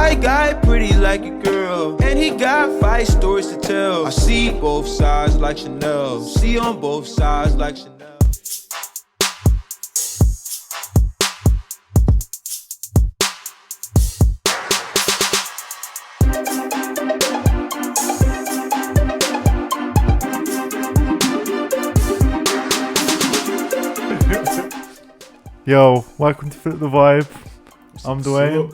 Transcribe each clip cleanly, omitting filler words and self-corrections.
White guy pretty like a girl, and he got 5 stories to tell. I see both sides like Chanel, see on both sides like Chanel. Yo, welcome to Flip the Vibe. I'm Duane.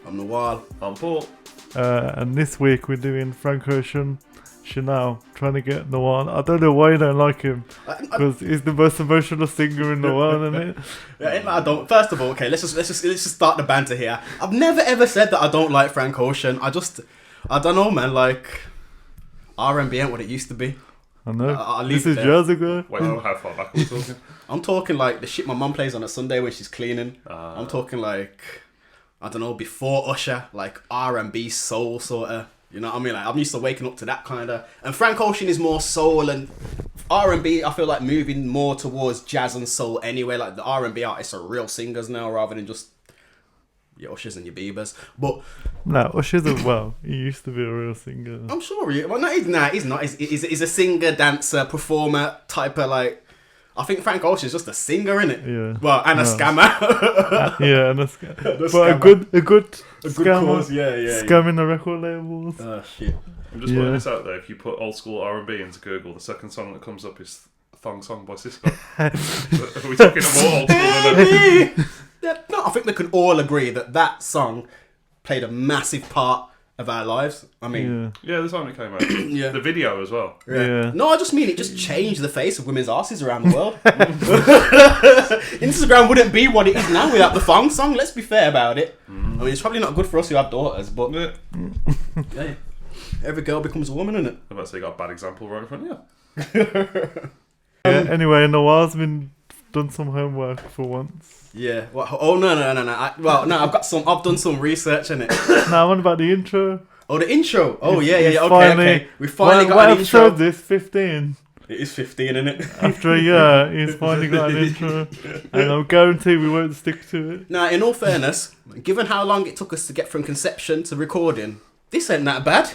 I'm Nawal. I'm Paul. And this week we're doing Frank Ocean, Chanel, trying to get Nawal. I don't know why you don't like him, because he's the most emotional singer in the world, isn't it? Yeah, I don't. First of all, okay, let's just start the banter here. I've never ever said that I don't like Frank Ocean. I don't know, man. Like R&B ain't what it used to be. I know. I'll this leave is it years ago. Wait, how far back are we talking? I'm talking like the shit my mum plays on a Sunday when she's cleaning. I'm talking like, I don't know, before Usher, like R&B soul sort of. You know what I mean? Like I'm used to waking up to that kind of. And Frank Ocean is more soul, and R&B I feel like moving more towards jazz and soul anyway. Like the R&B artists are real singers now rather than just your Ushers and your Biebers. But no, Usher's he used to be a real singer. I'm sure he's not. He's a singer, dancer, performer type of like. I think Frank Ocean's just a singer, innit? Yeah. Well, and a scammer. Yeah, and a scammer. But scammer. a good scammer. Cause, yeah. Scamming the record labels. Oh, shit. I'm just putting this out there. If you put old school R&B into Google, the second song that comes up is Thong Song by Cisco. Are we talking more old school than that? No, I think we can all agree that song played a massive part of our lives. I mean, yeah, the time it came out. Yeah. The video as well. Yeah. No, I just mean it just changed the face of women's asses around the world. Instagram wouldn't be what it is now without the thong song. Let's be fair about it. I mean, it's probably not good for us who have daughters, but yeah, every girl becomes a woman, innit? I'm about to say you got a bad example right in front of you. Anyway, Nawal's done some homework for once. Yeah. Well, oh no. I've done some research in it. Now, what about the intro? Oh, the intro. Oh, yeah. Okay. We finally got what an intro. What episode is this? 15. It is 15, isn't it? After a year, he's finally got an intro, and I'm guaranteed we won't stick to it. Now, in all fairness, given how long it took us to get from conception to recording, this ain't that bad.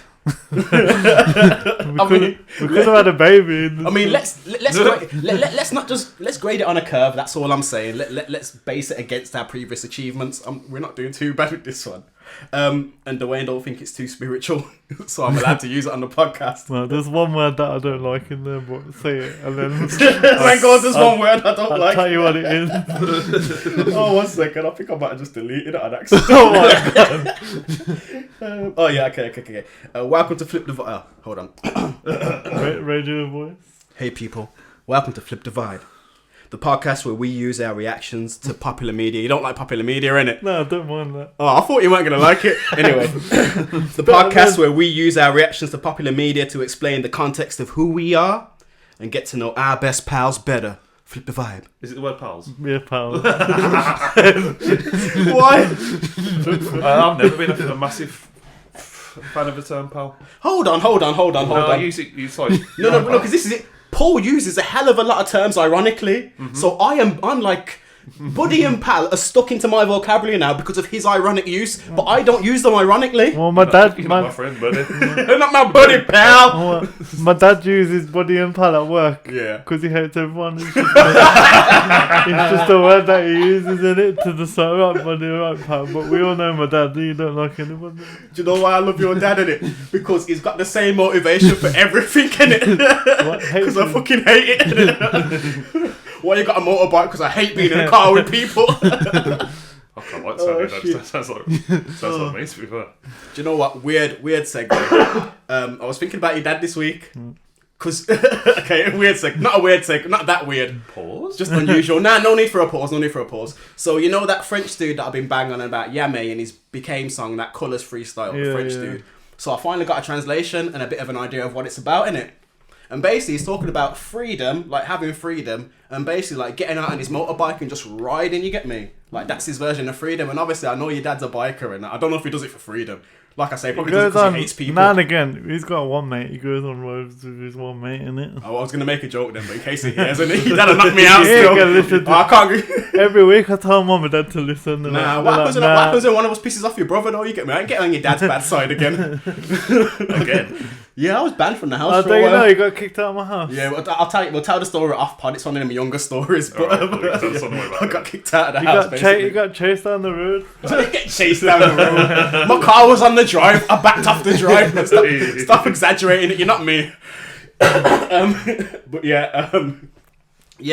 We could have had a baby. I mean, let's grade it on a curve. That's all I'm saying. Let's base it against our previous achievements. We're not doing too bad with this one. And Duane don't think it's too spiritual, so I'm allowed to use it on the podcast. Well, there's one word that I don't like in there, but say it, and then thank God there's one word I don't like. I'll tell you what it is. Oh, 1 second. I think I might have just deleted it on accident. Oh my god. Oh yeah, okay. Welcome to Flip the Vibe. Hold on. Radio voice. Hey people, welcome to Flip the Vibe, the podcast where we use our reactions to popular media. You don't like popular media, innit? No, I don't mind that. Oh, I thought you weren't going to like it. Anyway, the podcast where we use our reactions to popular media to explain the context of who we are and get to know our best pals better. Flip the Vibe. Is it the word pals? Yeah, pal. Why? I've never been a massive fan of the term pal. Hold on. No, I use it. It's like No, because this is it. Paul uses a hell of a lot of terms ironically. So I'm like, buddy and pal are stuck into my vocabulary now because of his ironic use, but I don't use them ironically. Well, my dad... You're not my friend, buddy. Not my buddy, pal. Well, my dad uses buddy and pal at work. Yeah. Because he hates everyone. It's just a word that he uses in it to the side, right buddy, right pal. But we all know my dad, you don't like anybody. Do you know why I love your dad, innit? Because he's got the same motivation for everything, innit? Because I fucking hate it, innit? Why you got a motorbike? Because I hate being in a car with people. I can't like that sounds like me, to be fair. Do you know what? Weird segue. I was thinking about your dad this week. Because, okay, weird segue. Not a weird segue. Not that weird. Pause? Just unusual. No need for a pause. So, you know that French dude that I've been banging on about Yame and his Became song, that Colours freestyle, the French dude. So I finally got a translation and a bit of an idea of what it's about, innit? And basically, he's talking about freedom, like having freedom, and basically like getting out on his motorbike and just riding. You get me? Like that's his version of freedom. And obviously, I know your dad's a biker, and I don't know if he does it for freedom. Like I say, probably does it because he hates people. Now and again, he's got one mate. He goes on roads with his one mate, innit? Oh, I was gonna make a joke then, but in case he hears, and your dad knock me out still. I can't. Every week I tell mum and dad to listen. And Nah, what happens when one of us pisses off your brother? Though you get me. I ain't getting on your dad's bad side again. Again. Yeah, I was banned from the house for a you while. know you got kicked out of my house. Yeah, I'll tell you. We'll tell the story off pod. It's one of them younger stories, but I got kicked out of the house. You got chased down the road. I didn't get chased down the road. My car was on the drive. I backed off the drive. Stop exaggerating it. You're not me. But yeah.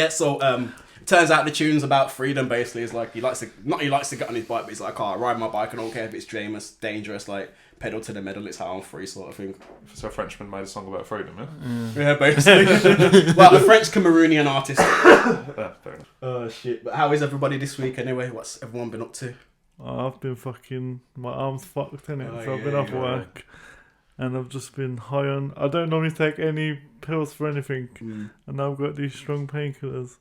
So it turns out the tune's about freedom. Basically, is like he likes to get on his bike, but he's like, I ride my bike. I don't care if it's dangerous. Like pedal to the metal. It's how I'm free, sort of thing. So a Frenchman made a song about freedom, yeah? Yeah, basically. Well, a French Cameroonian artist. Fair enough. Oh shit! But how is everybody this week anyway? What's everyone been up to? I've been fucking, my arm's fucked in it, so I've been off work, and I've just been high on. I don't normally take any pills for anything, and I've got these strong painkillers.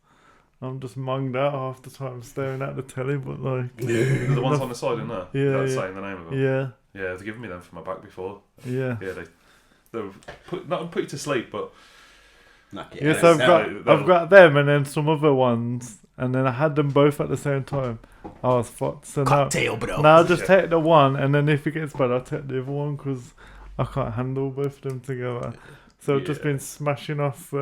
I'm just munged out half the time, staring at the telly, but like the ones on the side in there. Yeah, saying the name of them. Yeah. Yeah, they've given me them for my back before. Yeah. Yeah, they'll not put you to sleep, but. Yes, I've got them and then some other ones, and then I had them both at the same time. I was fucked. So cocktail, bro. Now I'll just take the one, and then if it gets bad, I'll take the other one because I can't handle both of them together. So I've just been smashing off.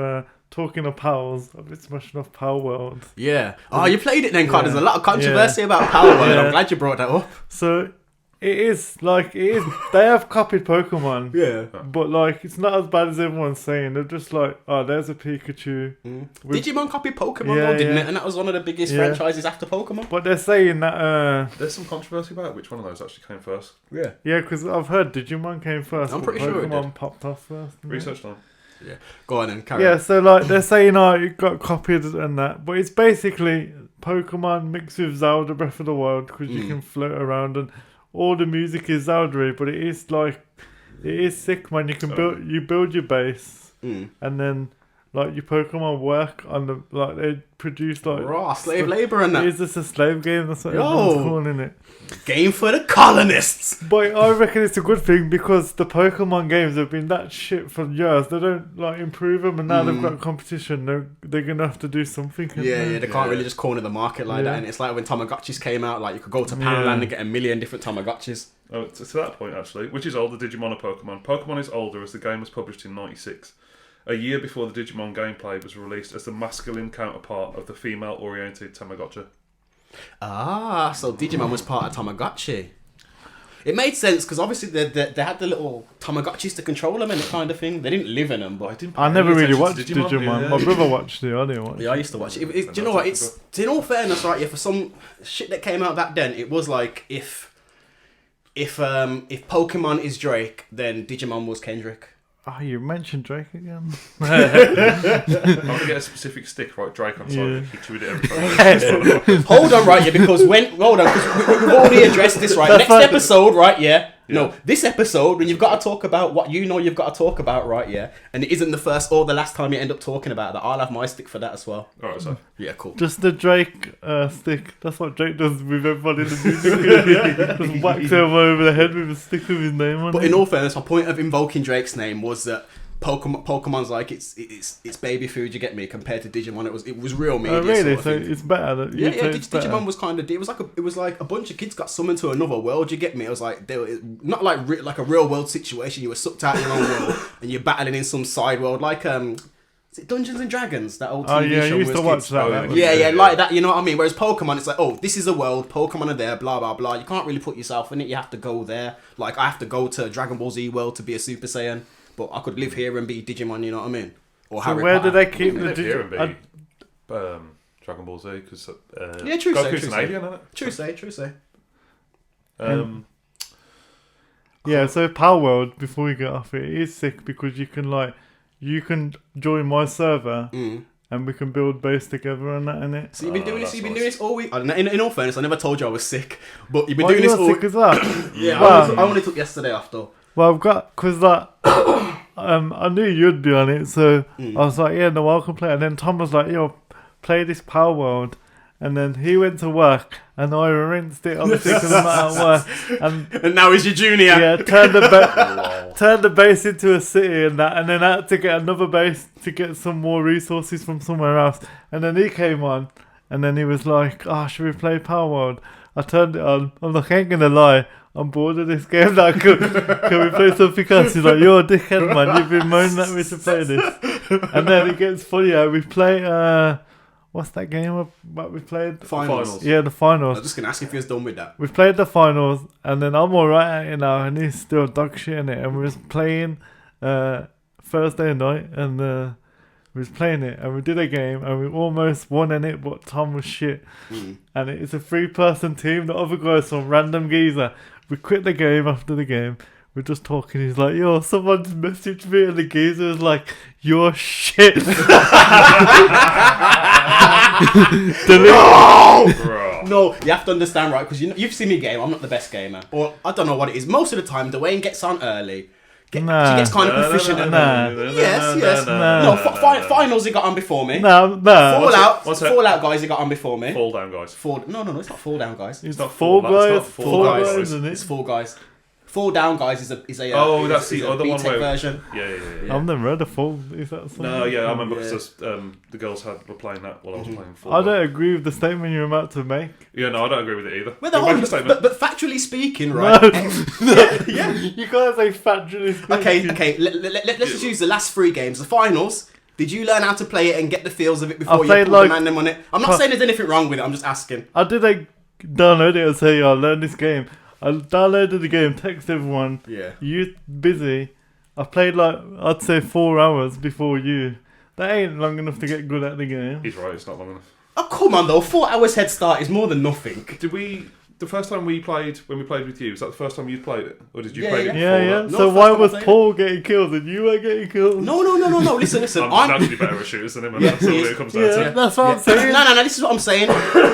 Talking of pals, I've been smashing off Power World. Yeah. Oh, you played it then, Cod. There's a lot of controversy about Power World. I'm glad you brought that up. So. It is. They have copied Pokemon. Yeah. But, like, it's not as bad as everyone's saying. They're just like, oh, there's a Pikachu. Digimon copied Pokemon, though, didn't it? And that was one of the biggest franchises after Pokemon. But they're saying that... There's some controversy about which one of those actually came first. Yeah. Yeah, because I've heard Digimon came first. I'm pretty sure Pokemon popped off first. Research time. Yeah. Go on and carry on. Yeah, so, like, they're saying, it got copied and that. But it's basically Pokemon mixed with Zelda Breath of the Wild because you can float around and... All the music is Zelda, but it is sick, man. You can build your base, and then like your Pokemon work on the they produce like raw slave labor and that. It's just a slave game. That's what everyone's calling it. Game for the colonists. But I reckon it's a good thing because the Pokemon games have been that shit for years. They don't improve them, and now they've got competition. They're gonna have to do something. They can't really just corner the market like that. And it's like when Tamagotchis came out, like you could go to Poundland and get 1 million different Tamagotchis. Oh, to that point actually, which is older, Digimon or Pokemon? Pokemon is older as the game was published in '96. A year before the Digimon gameplay was released as the masculine counterpart of the female-oriented Tamagotchi. Ah, so Digimon was part of Tamagotchi. It made sense because obviously they had the little Tamagotchis to control them and that kind of thing. They didn't live in them, but I never really watched Digimon. My brother watched it. I didn't watch it. Yeah, I used to watch it. Do you know what? It's in all fairness, right? Yeah, for some shit that came out back then, it was like if Pokemon is Drake, then Digimon was Kendrick. Oh, you mentioned Drake again. I'm gonna get a specific stick, right? Drake on side. He tweeted it every time. Hold on, right? Yeah, because we've already addressed this, right? Next episode, right? Yeah. No, this episode when you've got to talk about what you know you've got to talk about, right? Yeah, and it isn't the first or the last time you end up talking about that. I'll have my stick for that as well. All right, so yeah, cool. Just the Drake stick. That's what Drake does with everybody in the music. Just whacks him over the head with a stick with his name on it. But in all fairness, my point of invoking Drake's name was that Pokemon's like it's baby food. You get me? Compared to Digimon, it was real media. Oh, really? Sort of so it's better. Digimon was kind of. It was like a bunch of kids got summoned to another world. You get me? It was like they were not like a real world situation. You were sucked out of your own world and you're battling in some side world like Is it Dungeons and Dragons? That old TV show. Oh yeah, I used to watch that. Yeah, like that. You know what I mean? Whereas Pokemon, it's like, oh, this is a world. Pokemon are there. Blah blah blah. You can't really put yourself in it. You have to go there. Like I have to go to Dragon Ball Z world to be a Super Saiyan. But I could live here and be Digimon, you know what I mean? Or so Harry where Potter. do they keep the Digimon? Dragon Ball Z, because yeah, true Goku's an alien, isn't it? True say. Yeah, so Power World, before we get off it is sick because you can join my server and we can build base together and that in it. So you've been doing this all week. In all fairness, I never told you I was sick, but you've been doing this all sick as well. Yeah, I only took yesterday off though. Well, I've got because I knew you'd be on it, so I was like, yeah, Nawal can play. And then Tom was like, yo, play this Power World. And then he went to work, and I rinsed it obviously because I'm not at work. And now he's your junior. Yeah, turned the base into a city and that, and then I had to get another base to get some more resources from somewhere else. And then he came on, and then he was like, "Oh, should we play Power World?" I turned it on. I'm like, I ain't gonna lie, I'm bored of this game now. Can we play something else? He's like, "You're a dickhead, man. You've been moaning at me to play this." And then it gets funnier. We play what's that game that we played? Finals. Yeah, the finals. I was just going to ask if you was done with that. We played the finals, and then I'm alright at it now, and he's still dog shit in it. And we was playing Thursday night, and we was playing it, and we did a game, and we almost won in it, but Tom was shit. And it's a 3-person team. The other guy's some random geezer. We quit the game after the game. We're just talking. He's like, "Yo, someone just messaged me," and the geezer was like, "You're shit." No, you have to understand, right? Because you've seen me game. I'm not the best gamer, or I don't know what it is. Most of the time, Duane gets on early. She gets kind of proficient. Yes. No, finals he got on before me. No. Fallout guys he got on before me. Fall down guys. No, it's not Fall Down guys. It's not Fall Guys. Fall Guys, isn't it? It's Fall Guys. Fall Down guys is a that's the other one version. Yeah. I've never read a Fall. Is that something? No, yeah, I remember because the girls were playing that while I was playing Fall. I don't agree with the statement you're about to make. Yeah, no, I don't agree with it either. But factually speaking, right? Yeah, you can't say factually speaking. Okay. Let's just use the last 3 games. The finals. Did you learn how to play it and get the feels of it before you put the man them on it? I'm not saying there's anything wrong with it. I'm just asking. I did download it and say, "I learned this game." I downloaded the game, text everyone. Yeah. You busy. I played I'd say 4 hours before you. That ain't long enough to get good at the game. He's right, it's not long enough. Oh, come on though. 4 hours head start is more than nothing. The first time when we played with you, was that the first time you'd played it? Or did you play it before Yeah. that? No, So why was Paul getting killed and you were getting killed? No. Listen. I'm naturally better at shooters than him, and that's all it comes down to. That's what I'm saying. No, this is what I'm saying.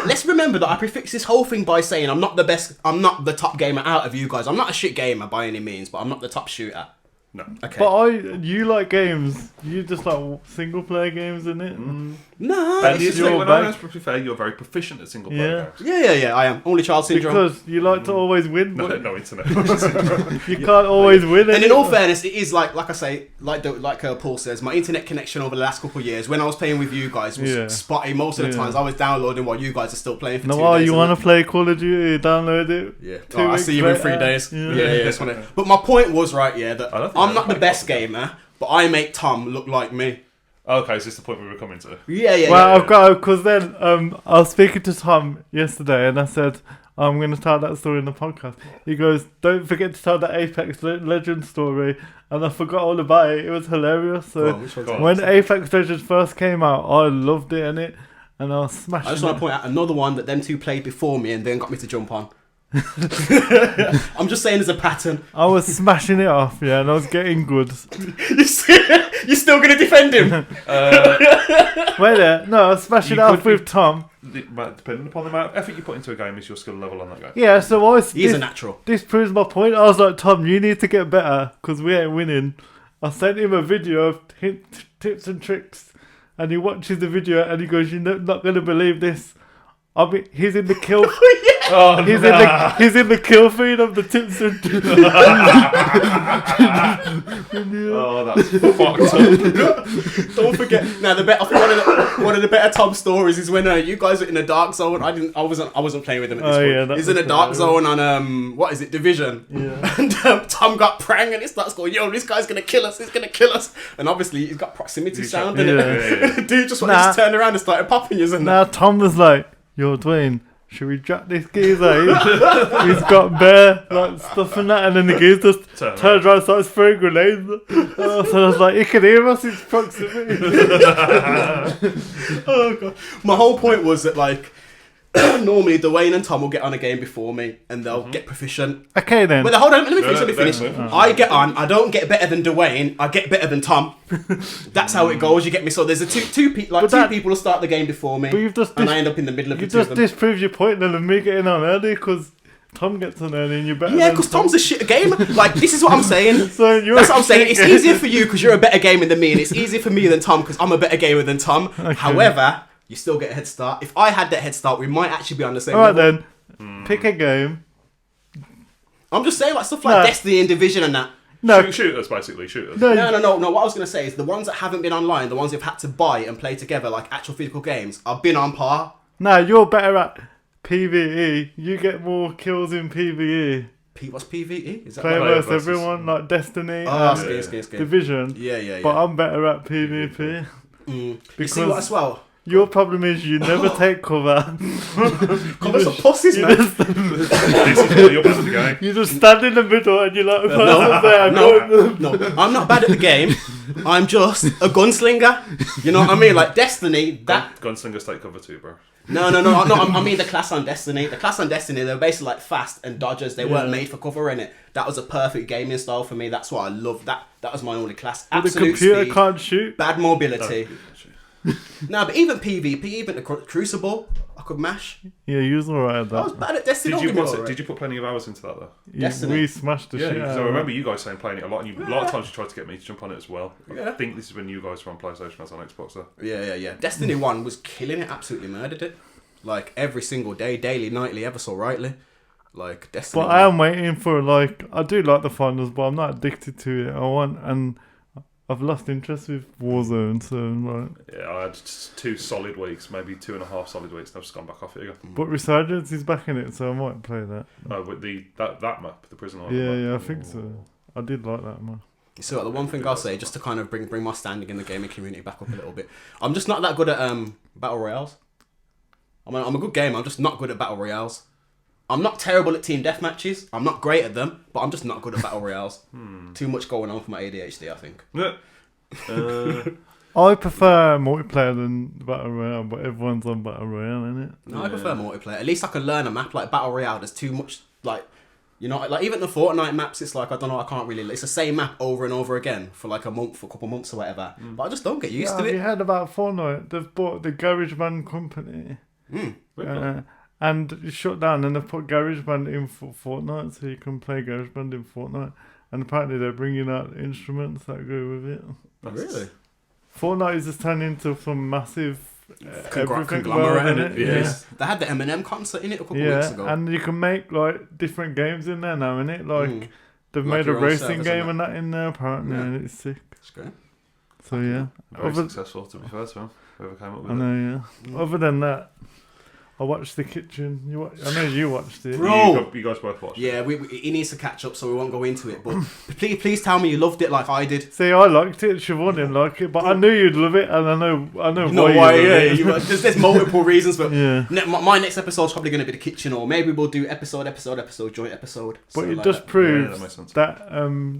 Let's remember that I prefix this whole thing by saying I'm not the best, I'm not the top gamer out of you guys. I'm not a shit gamer by any means, but I'm not the top shooter. No. Okay. But you like games. You just like single player games, isn't it? No. And It's you your when bag. I was pretty fair, you're very proficient at single player games. Yeah, I am. Only child syndrome. Because you like to always win. No But internet. you can't always win. And in all fairness, it is like I say, like Paul says, my internet connection over the last couple of years, when I was playing with you guys, was spotty. Most of the times, I was downloading while you guys are still playing for 2 days. Nawal, you want to play Call of Duty? Download it. Yeah. 2 I weeks see you in later. 3 days. Yeah. That's funny. But my point was that I don't think I'm I not the played best Call of gamer, but I make Tom look like me. Okay, so this is the point we were coming to. Yeah. Well, I've got because then I was speaking to Tom yesterday, and I said I'm going to tell that story in the podcast. He goes, "Don't forget to tell the Apex Legends story," and I forgot all about it. It was hilarious. So when Apex Legends first came out, I loved it in it, and I was smashing. I just want to point out another one that them two played before me and then got me to jump on. I'm just saying there's a pattern. I was smashing it off, yeah, and I was getting good. You're still going to defend him? Wait there, no, I was smashing it off with Tom. Depending upon the amount of effort you put into a game, is your skill level on that game. Yeah, so He's a natural. This proves my point. I was like, Tom, you need to get better because we ain't winning. I sent him a video of tips and tricks, and he watches the video and he goes, "You're not going to believe this. I mean, he's in the kill. He's in the kill feed of the tips and tricks." Oh, that's fucked up. Don't forget. Now, I think one of the better Tom stories is when you guys were in a dark zone. I wasn't playing with him at this point. He's in a dark zone on what is it, Division? Yeah. And Tom got prang and he starts going, "Yo, this guy's gonna kill us. He's gonna kill us." And obviously he's got proximity sound in it. Dude just wanted to turn around and started popping you. Now Tom was like, "Yo, Duane, should we jack this geezer? He's got bare stuff and that," and then the geezer just turns around and starts throwing grenades. So I was like, "He can hear us, it's proximity." Oh god. My whole point was that normally Duane and Tom will get on a game before me and they'll get proficient. Okay then. But hold on, let me finish. I get on, I don't get better than Duane, I get better than Tom. That's how it goes, you get me? So there's two people will start the game before me and I end up in the middle of the two of them. You just disproved your point then of me getting on early because Tom gets on early and you're better. Yeah, because Tom's a shit gamer. This is what I'm saying. That's what I'm saying. It's gamer. easier for you because you're a better gamer than me, and it's easier for me than Tom because I'm a better gamer than Tom. Okay. However, You still get a head start. If I had that head start, we might actually be on the same All right level. then, pick a game. I'm just saying, like, stuff like Destiny and Division and that. No, Shooters, basically, shooters. no, No. What I was going to say is the ones that haven't been online, the ones you've had to buy and play together, like actual physical games, I've been on par. no. You're better at PvE. You get more kills in PvE. What's PvE? Is that Play like... versus everyone, like Destiny Oh, and skate. Division. Yeah. But I'm better at PvP. You see what as well? Your problem is you never take cover. Comments are pussies, man. You're best at the game. You just stand in the middle and you're like, No, I'm not bad at the game. I'm just a gunslinger. You know what I mean? Like Destiny, that... Gunslingers take cover too, bro. No. I mean the class on Destiny. The class on Destiny, they were basically like fast and dodgers. They weren't made for cover in it. That was a perfect gaming style for me. That's what I loved. That was my only class. But the Absolute computer speed, can't shoot. bad mobility. No, but even PvP, even the Crucible, I could mash. Yeah, you was alright at I was that. bad at Destiny. Did you put plenty of hours into that though? Destiny? We smashed the shit Because out I of remember it. you guys saying playing it a lot, and a lot of times you tried to get me to jump on it as well. Yeah. I think this is when you guys were on PlayStation, I was on Xbox though. Yeah. Destiny 1 was killing it, absolutely murdered it. Like every single day, daily, nightly, ever so rightly. Like Destiny. But I am waiting for, like, I do like the finals, but I'm not addicted to it. And I've lost interest with Warzone, so like. Yeah, I had 2 solid weeks, maybe 2.5 solid weeks, and I've just gone back off it again. But Resurgence is back in it, so I might play that. With that map, the prison island Yeah, map. yeah, I think so. I did like that man. So like, the one thing I'll say, just to kind of bring my standing in the gaming community back up a little bit, I'm just not that good at battle royales. I'm a good gamer. I'm just not good at battle royales. I'm not terrible at team deathmatches. I'm not great at them, but I'm just not good at battle royales. Too much going on for my ADHD, I think. Yeah. I prefer multiplayer than Battle Royale, but everyone's on Battle Royale, innit? No, I prefer multiplayer. At least I can learn a map. Like battle royale, there's too much, like, you know, like even the Fortnite maps, it's like, I don't know, I can't really, it's the same map over and over again for like a month, for a couple months or whatever. But I just don't get used to Have you it. heard about Fortnite? They've bought the GarageBand company. And it's shut down, and they've put GarageBand in Fortnite, so you can play GarageBand in Fortnite. And apparently they're bringing out instruments that go with it. Really? Fortnite is just turning into some massive Conglomerate, innit? yeah. They had the Eminem concert in it a couple weeks ago. And you can make like different games in there now, innit? Like they've Like made a your own racing servers game and and that in there apparently, and it's sick. It's great. So yeah, Very successful, to be fair to him. Whoever came up with I know, yeah. Other than that, I watched The Kitchen. I know you watched it. Bro. You guys both watched it. Yeah, he needs to catch up, so we won't go into it. But please tell me you loved it like I did. See, I liked it. Siobhan didn't like it, but I knew you'd love it, and I know why. you love it. There's multiple reasons, but Yeah. my next episode's probably going to be The Kitchen, or maybe we'll do episode, joint episode. But So it like just that. proves that makes sense. that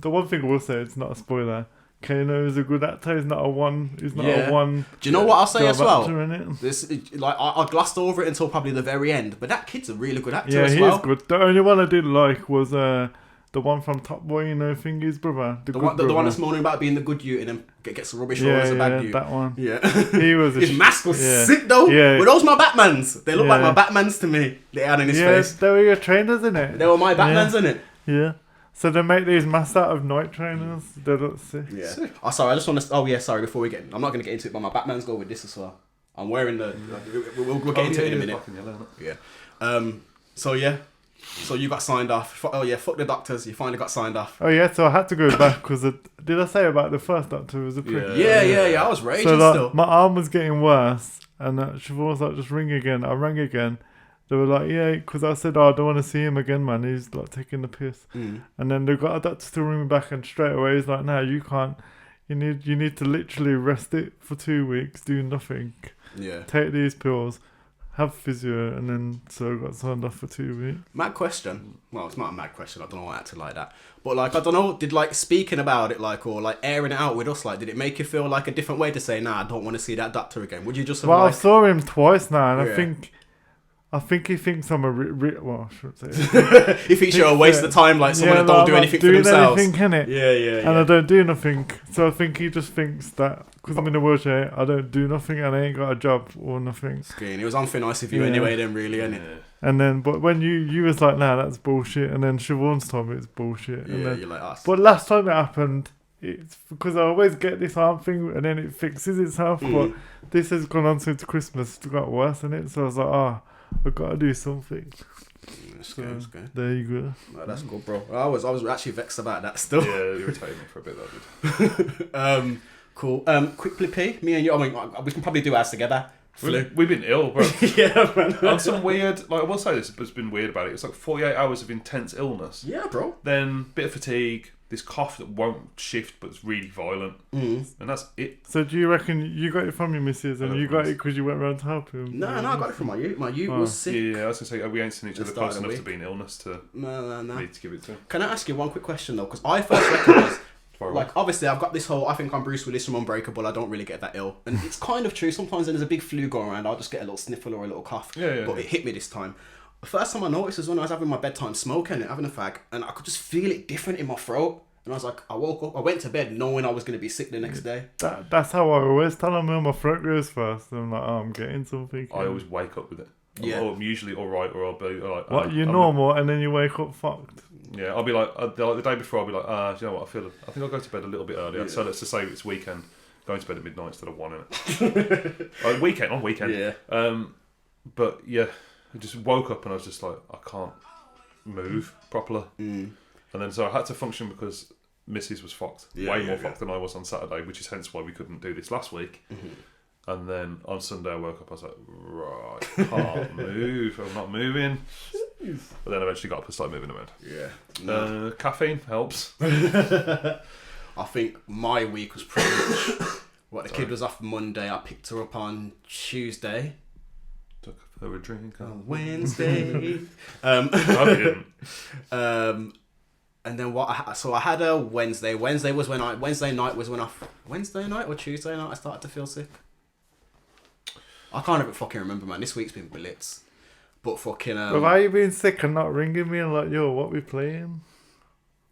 the one thing I will say, it's not a spoiler. Kano is a good actor. He's not a one. He's not Yeah. a one. Do you know what I'll say job as well? actor in it. This like I glossed over it until probably the very end, but that kid's a really good actor Yeah, as he well. is good. The only one I didn't like was the one from Top Boy, you know, Thingy's brother. The one that's moaning about being the good youth and then gets rubbish role as a bad youth. that one. Yeah. He was. His mask was sick though. Yeah. But those my Batmans. They look like Yeah. my Batmans to me. They had in his face. They were your trainers, innit? They were my Batmans, innit? Yeah. So they make these masks out of night trainers. They look sick. Yeah. Oh, sorry. I just want to. Oh, yeah. Sorry. Before we get, I'm not going to get into it, but my Batman's go with this as well. I'm wearing the. We'll get into it in a minute. Yeah. So yeah. So you got signed off. Oh yeah. Fuck the doctors. You finally got signed off. Oh yeah. So I had to go back because did I say about the first doctor was a prick? Yeah. I was raging So like, still. my arm was getting worse, and Siobhan was like, "Just ring again." I rang again. They were like, "Yeah," because I said, "Oh, I don't want to see him again, man. He's like taking the piss." And then they got a doctor to ring me back, and straight away he's like, "No, you can't. You need to literally rest it for 2 weeks, do nothing. Yeah. Take these pills, have physio," and then so I got signed off for 2 weeks. Mad question. Well, it's not a mad question. I don't know why I acted like that. But like, I don't know. Did like speaking about it, like, or like airing it out with us, like, did it make you feel like a different way to say, "Nah, I don't want to see that doctor again"? Would you just have Well, like? I saw him twice now, and Yeah. I think he thinks I'm a well, I shouldn't say. He thinks you're a waste of time, like someone that don't do anything for doing themselves. Anything, innit? Yeah. And I don't do nothing, so I think he just thinks that because I'm in a wheelchair, I don't do nothing and I ain't got a job or nothing. It was unfair nice of you Yeah. anyway, then really, innit? And then, but when you was like, "Nah, that's bullshit," and then Siobhan's told me it's bullshit. And Yeah, then, you're like us. but last time it happened, it's because I always get this arm thing and then it fixes itself. But this has gone on since Christmas. It's got worse in it. So I was like, I've got to do something. It's good. There you go. No, that's good, bro. I was actually vexed about that still. Yeah, it irritated me for a bit, that did. Cool. Quickly, P, me and you, I mean, we can probably do ours together. Flu. We've been ill, bro. Yeah, man. On some weird, like I will say this has been weird about it. It's like 48 hours of intense illness. Yeah, bro. Then bit of fatigue, this cough that won't shift but it's really violent, and that's it. So do you reckon you got it from your missus and you got it because you went around to help him? No, I got it from my youth. My youth was sick. Yeah, I was gonna say we ain't seen each other close Start of the enough to week. be in illness to No. need to give it to. Can I ask you one quick question though? Because I first recognised, like, obviously I've got this whole, I think I'm Bruce Willis from Unbreakable, I don't really get that ill. And it's kind of true, sometimes when there's a big flu going around, I'll just get a little sniffle or a little cough. Yeah. But it hit me this time. The first time I noticed was when I was having my bedtime smoke and having a fag, and I could just feel it different in my throat. And I was like, I woke up, I went to bed knowing I was going to be sick the next day. That's how I always tell them when my throat goes first. I'm like, I'm getting something. I always wake up with it. Yeah. I'm usually alright, or I'll be like... What, you're normal and then you wake up fucked? Yeah, I'll be like the day before, I'll be like, do you know what, I think I'll go to bed a little bit earlier. Yeah. So let's just say it's weekend, going to bed at midnight instead of 1, innit? On weekend. Yeah. But yeah, I just woke up and I was just like, I can't move properly. And then so I had to function because Mrs. was fucked. Way more fucked than I was on Saturday, which is hence why we couldn't do this last week. And then on Sunday I woke up, I was like, right, can't move, I'm not moving. But then I eventually got up and started moving around. Yeah. Caffeine helps. I think my week was pretty much... the kid was off Monday, I picked her up on Tuesday. Took her a drink on Wednesday. I didn't. And then I had a Wednesday. Wednesday night or Tuesday night I started to feel sick. I can't even fucking remember, man. This week's been blitz. But fucking... But why are you being sick and not ringing me and like, yo, what we playing?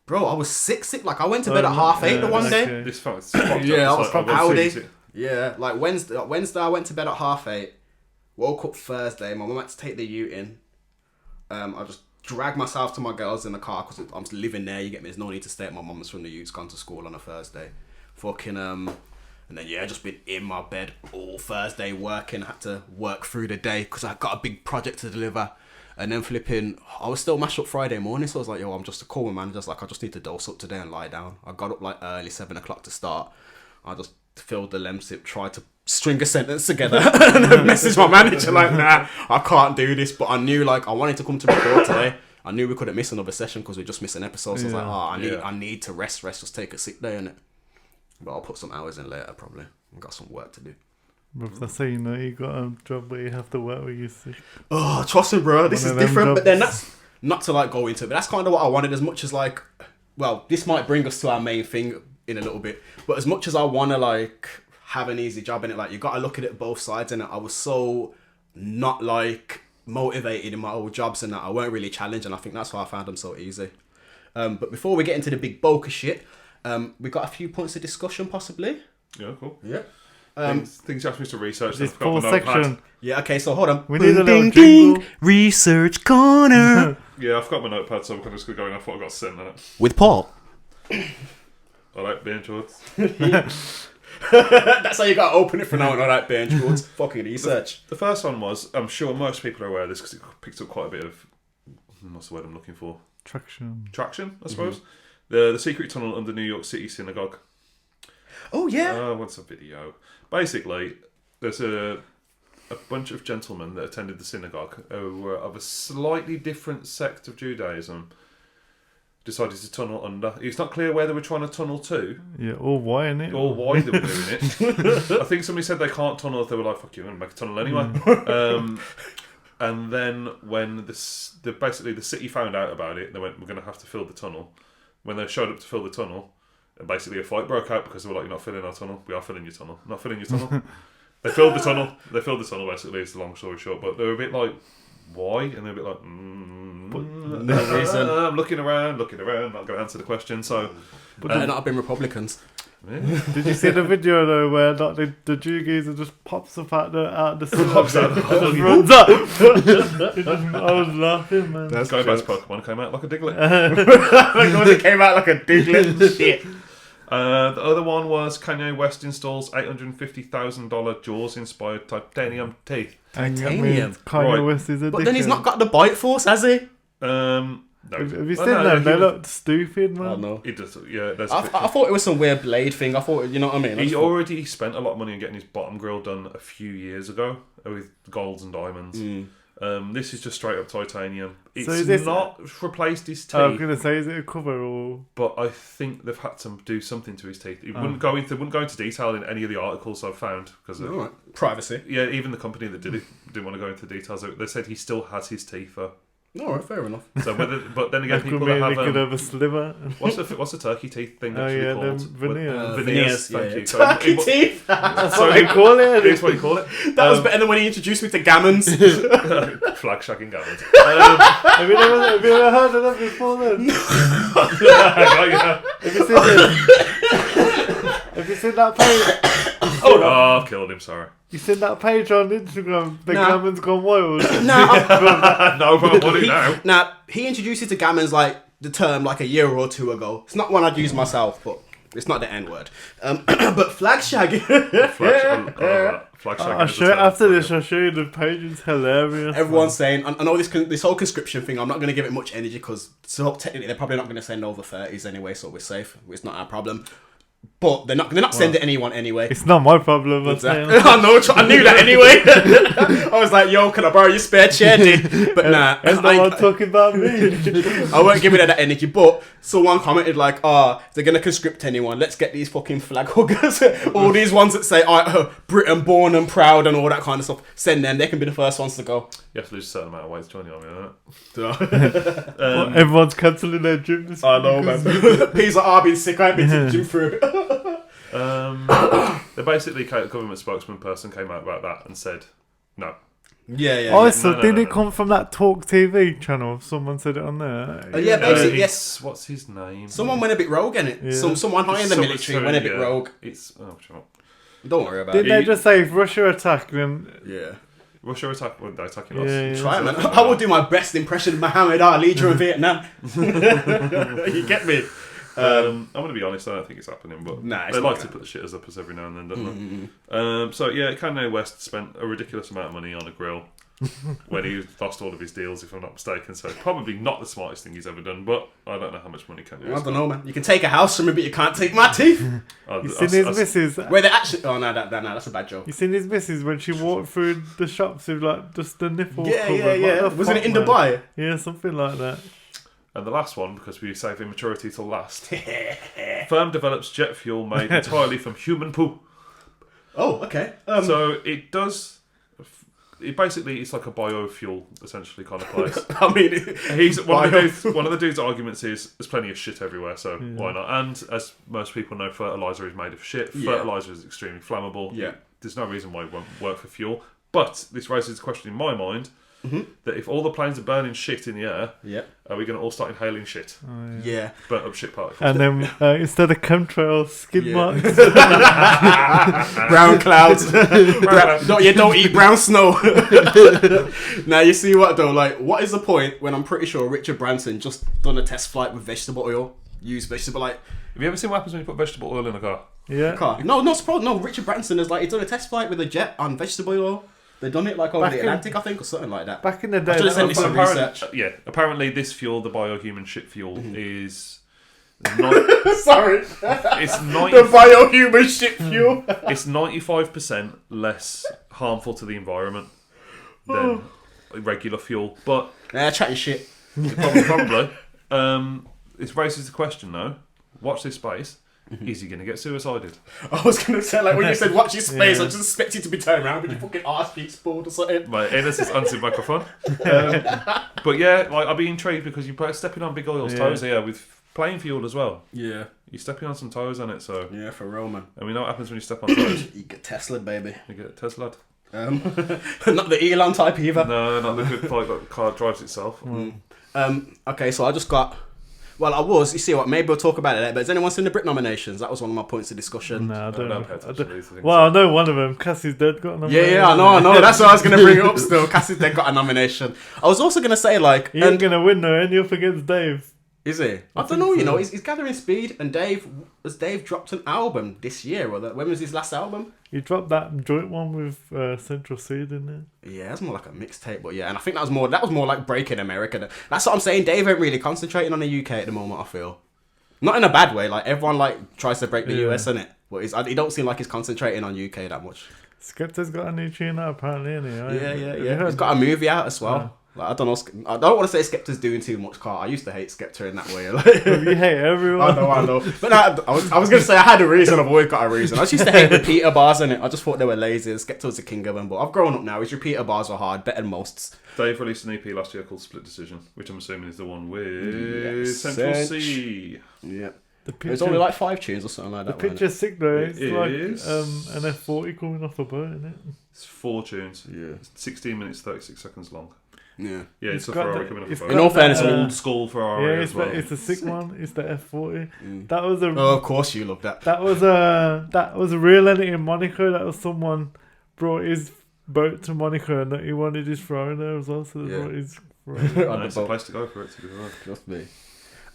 Bro, I was sick. Like, I went to bed at 8:30 the one day. This fuck's Yeah, I was from Audi. sick. Yeah, like Wednesday I went to bed at 8:30. Woke up Thursday. My mum had to take the ute in. I just dragged myself to my girls in the car because I'm living there. You get me? There's no need to stay at my mum's from the ute's gone to school on a Thursday. Fucking and then just been in my bed all Thursday working. I had to work through the day because I got a big project to deliver. And then flipping, I was still mashed up Friday morning, so I was like, yo, I'm just a call my manager's like, I just need to dose up today and lie down. I got up like early, 7 o'clock to start. I just filled the Lemsip, tried to string a sentence together, and then messaged my manager like, nah, I can't do this. But I knew like I wanted to come to record today. I knew we couldn't miss another session because we just missed an episode. So I was like, I need to rest, just take a sick day in it. But I'll put some hours in later probably. I've got some work to do. But that's how you know you got a job, but you have to work with you sick. Oh, trust me, bro. This is different. But then that's not to like go into it. But that's kind of what I wanted. As much as like, well, this might bring us to our main thing in a little bit. But as much as I want to like have an easy job in it, like you got to look at it both sides. And I was so not like motivated in my old jobs and that I weren't really challenged. And I think that's why I found them so easy. But before we get into the big bulk of shit, we got a few points of discussion possibly. Yeah, cool. Yeah. Things you asked me to research. This full section. Yeah, okay, so hold on. We need a little jingle. Research corner. Yeah, I've got my notepad, so I'm just going to go in. I thought I got sent on it. With Paul. I like being shorts. That's how you got to open it for now. All right, bench boards. Fucking research. The first one was, I'm sure most people are aware of this because it picked up quite a bit of, what's the word I'm looking for? Traction, I suppose. The secret tunnel under New York City synagogue. Oh, yeah. What's a video? Basically, there's a bunch of gentlemen that attended the synagogue who were of a slightly different sect of Judaism. Decided to tunnel under. It's not clear where they were trying to tunnel to. Yeah, or why in it. Or why they were doing it. I think somebody said they can't tunnel if they were like, fuck you, I'm going to make a tunnel anyway. And then when basically the city found out about it, they went, we're going to have to fill the tunnel. When they showed up to fill the tunnel, and basically a fight broke out because they were like, you're not filling our tunnel. We are filling your tunnel. Not filling your tunnel. They filled the tunnel. Basically, it's the long story short. But they were a bit like, why? And they were a bit like, no reason. I'm looking around, not going to answer the question. So, But they're not been Republicans. Yeah. Did you see the video though where like, the Jew geezer just pops up out the Pops out. and just runs up? I was laughing, man. That's going back to Pokemon, came out like a Diglett. Like when it came out like a Diglett. Shit. The other one was Kanye West installs $850,000 Jaws-inspired titanium teeth. Titanium. Kanye Right. West is a But then he's dickhead. not got the bite force, has he? No. Have you Well, seen no, them? he They was- look stupid, man. I know. It does, yeah. There's I thought it was some weird blade thing. I thought, you know what I mean? I He just thought- already spent a lot of money on getting his bottom grill done a few years ago with golds and diamonds. This is just straight up titanium. It's So is this- not replaced his I was teeth, gonna say, is it a cover or? but I think they've had to do something to his teeth. It wouldn't go into detail in any of the articles I've found because All right. Privacy. yeah, even the company that did it didn't want to go into details. They said he still has his teeth though. All right, fair enough. So but then again, That could people mean that they have could have a sliver. what's the turkey teeth thing Oh, actually yeah, called? them veneers. Veneers. Thank yeah. you. So Turkey it- teeth. That's what they call it. It's what you call it. That was better than when he introduced me to gammons. Flag shagging gammons. Have you ever heard of that before then? Have you seen it? Have you seen that page? Oh, I've killed him. Sorry. You seen that page on Instagram? The Nah. Gammon's Gone Wild. No, but I want it now. Now, he introduced it to gammons like the term like a year or two ago. It's not one I'd use myself, but it's not the N word. But flag shagging. Flag shagging. I'll is a show you term after for this. it. I'll show you the page. It's hilarious. Everyone's saying, I know this whole conscription thing, I'm not going to give it much energy because technically they're probably not going to send over 30s anyway, so we're safe. It's not our problem. But they're not sending anyone anyway. It's not my problem. I'll tell you. I know, I knew that anyway. I was like, yo, can I borrow your spare chair, dude? But nah, There's no one talking about me. I won't give it that energy. But someone commented like, if they're going to conscript anyone, let's get these fucking flag huggers. All these ones that say, Britain born and proud and all that kind of stuff. Send them. They can be the first ones to go. You have to lose a certain amount of weight to join the army, isn't it? Everyone's cancelling their gym this I know, week. man. P's like, I've been sick. I ain't been to the gym for a bit. They basically, government spokesman person came out about that and said, no. Yeah. Also, No, did no, it come from that Talk TV channel? Someone said it on there. Yeah, basically, yes. It's- What's his name? Someone went a bit rogue in it. Yeah. Someone high in the military went a bit rogue. It's sure. Don't worry about Didn't it. they just say if Russia attacked then? Yeah. Russia attacking Yeah, us. yeah. Try it, man. I will do my best impression of Muhammad Ali during Vietnam. You get me? I'm going to be honest, I don't think it's happening, but Nah, it's they not like to gonna put the shitters up as every now and then, don't they? So yeah, Kanye West spent a ridiculous amount of money on a grill when he lost all of his deals, if I'm not mistaken. So probably not the smartest thing he's ever done, but I don't know how much money Kanye I West don't know, man. You can take a house from me, but you can't take my teeth. You seen his missus? Where they actually... Oh, no, that's a bad joke. You seen his missus when she walked through the shops with like just the nipple Yeah. covered? What the Wasn't it fuck, in man? Dubai? Yeah, something like that. And the last one, because we save immaturity till last. Firm develops jet fuel made entirely from human poo. Oh, okay. So it does. It's like a biofuel, essentially, kind of place. I mean... He's one of the dude's arguments is there's plenty of shit everywhere, so why not? And as most people know, fertilizer is made of shit. Yeah. Fertilizer is extremely flammable. Yeah. There's no reason why it won't work for fuel. But this raises a question in my mind that if all the planes are burning shit in the air, Yeah. are we going to all start inhaling shit? Yeah. Burnt up shit particles. And then instead of chemtrails, skid Yeah. marks. Brown clouds. Don't eat brown snow. Now, you see what, though? Like, what is the point when I'm pretty sure Richard Branson just done a test flight with vegetable oil? Used vegetable, like... Have you ever seen what happens when you put vegetable oil in a car? Yeah. car. No, Richard Branson is like, he's done a test flight with a jet on vegetable oil. They done it like over Back the in- Atlantic, I think, or something like that. Back in the day, I should have sent that you was some like- research. Apparently this fuel, the biohuman shit fuel, is Sorry. it's 90, The biohuman shit fuel. it's 95% less harmful to the environment than regular fuel, but Chatting shit. probably. It raises the question though. Watch this space. Is he going to get suicided? I was going to say, like, when you said watch your space, Yeah. I just expected to be turned around with your fucking arse being spoiled or something. My anus is answered microphone. But yeah, like I'd be intrigued because you're stepping on big oil's toes here with plane fuel as well. Yeah. You're stepping on some toes on it, so. Yeah, for real, man. And we know what happens when you step on toes. You get Tesla, baby. You get a Tesla. Not the Elon type either. No, not the good like that car drives itself. Okay, so I just got... Well, I was. You see what? Maybe we'll talk about it later. But has anyone seen the Brit nominations? That was one of my points of discussion. No, I don't don't know. pay attention I to don't- these things, Well, I know one of them. Cassie's dead got a nomination. Yeah, I know. That's why I was going to bring it up still. Cassie's Dead got a nomination. I was also going to say, like... He ain't gonna win though. End up against Dave. Is he? I don't know. You know, he's gathering speed. And Dave dropped an album this year? Or when was his last album? He dropped that joint one with Central Seed in it. Yeah, that's more like a mixtape, but yeah, and I think that was more like Breaking America. That's what I'm saying. Dave ain't really concentrating on the UK at the moment. I feel, not in a bad way. Like everyone like tries to break the US, innit? But he don't seem like he's concentrating on UK that much. Skepta's got a new tune out apparently, isn't he? Yeah. He's got a movie out as well. Yeah. Like, I don't know. I don't want to say Skepta's doing too much. Car. I used to hate Skepta in that way. Like, you hate everyone. I know. But I was going to say I had a reason. I've always got a reason. I just used to hate repeater bars in it. I just thought they were lazy. Skepta was the king of them. But I've grown up now. His repeater bars are hard, better than most. Dave released an EP last year called Split Decision, which I'm assuming is the one with Central C. Yeah. It's only like 5 tunes or something like that. The picture's sick though. It's like an F40 coming off a boat, isn't it? It's 4 tunes. Yeah. It's 16 minutes, 36 seconds long. Yeah. Yeah, it's a Ferrari coming off a boat. In all fairness, an old school Ferrari as well. It's a sick one. It's the F40. That was a. Oh, of course you love that. That was a real entity in Monaco. That was someone brought his boat to Monaco and that he wanted his Ferrari there as well. So they brought his Ferrari. It's a place to go for it, to be fair. Trust me.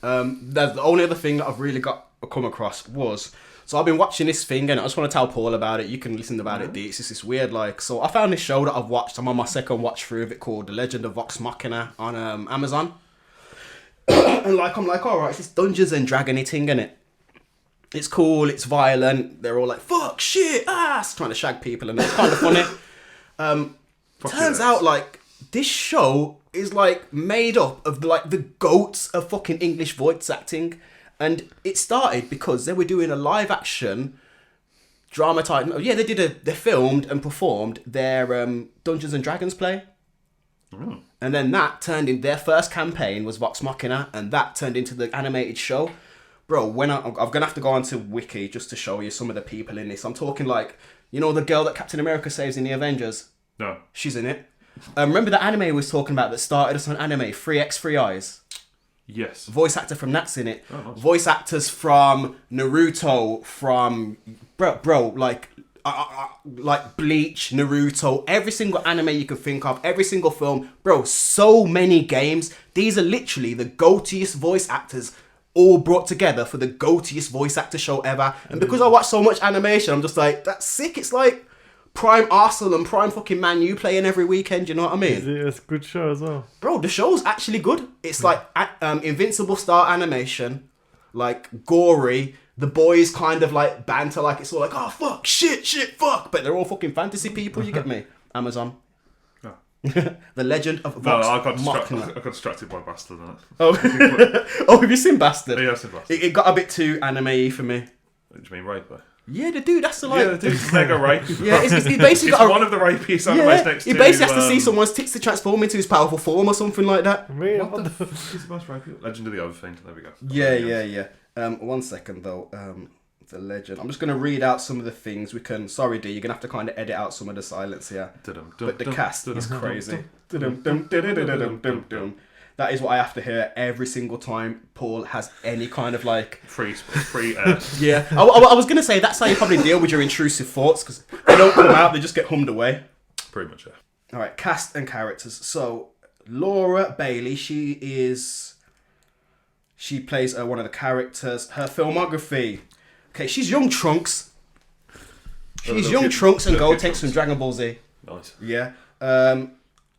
The only other thing that I've really come across was, so I've been watching this thing and I just want to tell Paul about it. You can listen about it. It's just this weird, like, so I found this show that I've watched. I'm on my second watch through of it called The Legend of Vox Machina on Amazon. And like, I'm like, all right, it's this Dungeons and Dragons thing, innit? It's cool, it's violent. They're all like, fuck, shit, ass, trying to shag people, and it's kind of funny. Turns out, like, this show is like made up of the goats of fucking English voice acting, and it started because they were doing a live action dramatized. Yeah, they filmed and performed their Dungeons and Dragons play, and then that turned in their first campaign was Vox Machina, and that turned into the animated show. Bro, when I'm gonna have to go onto Wiki just to show you some of the people in this. I'm talking like, you know, the girl that Captain America saves in the Avengers. No, she's in it. Remember the anime we was talking about that started us on anime, 3X 3 Eyes? Yes. Voice actor from that's in it. Oh, nice. Voice actors from Naruto, from bro, like Bleach, Naruto, every single anime you can think of, every single film, bro. So many games. These are literally the goatiest voice actors all brought together for the goatiest voice actor show ever. And because I watch so much animation, I'm just like, that's sick. It's like prime Arsenal and prime fucking Man U playing every weekend, you know what I mean? It's a good show as well. Bro, the show's actually good. It's like Invincible style animation, like gory. The boys kind of like banter, like it's all like, oh fuck, shit, fuck. But they're all fucking fantasy people, you get me? Amazon. Oh. The Legend of No, Vox I got distracted by Bastard. Oh, have you seen Bastard? Yeah, I've seen Bastard. It got a bit too anime-y for me. What do you mean, rape? Yeah, the dude, that's the like... Yeah, the dude's mega rape. Yeah, it's basically got one of the rapiest animes next to... He basically has to see someone's tits to transform into his powerful form or something like that. What the fuck is the most rapey? Legend of the Overthing. There we go. Yeah. 1 second, though. The Legend. I'm just going to read out some of the things we can... Sorry, D, you're going to have to kind of edit out some of the silence here. But the cast is crazy. That is what I have to hear every single time Paul has any kind of like... Free air. Yeah. I was going to say, that's how you probably deal with your intrusive thoughts, because they don't come out, they just get hummed away. Pretty much, yeah. Alright, cast and characters. So, Laura Bailey, she plays one of the characters. Her filmography. Okay, she's young Trunks. She's young Trunks and Gotenks from Dragon Ball Z. Nice. Yeah.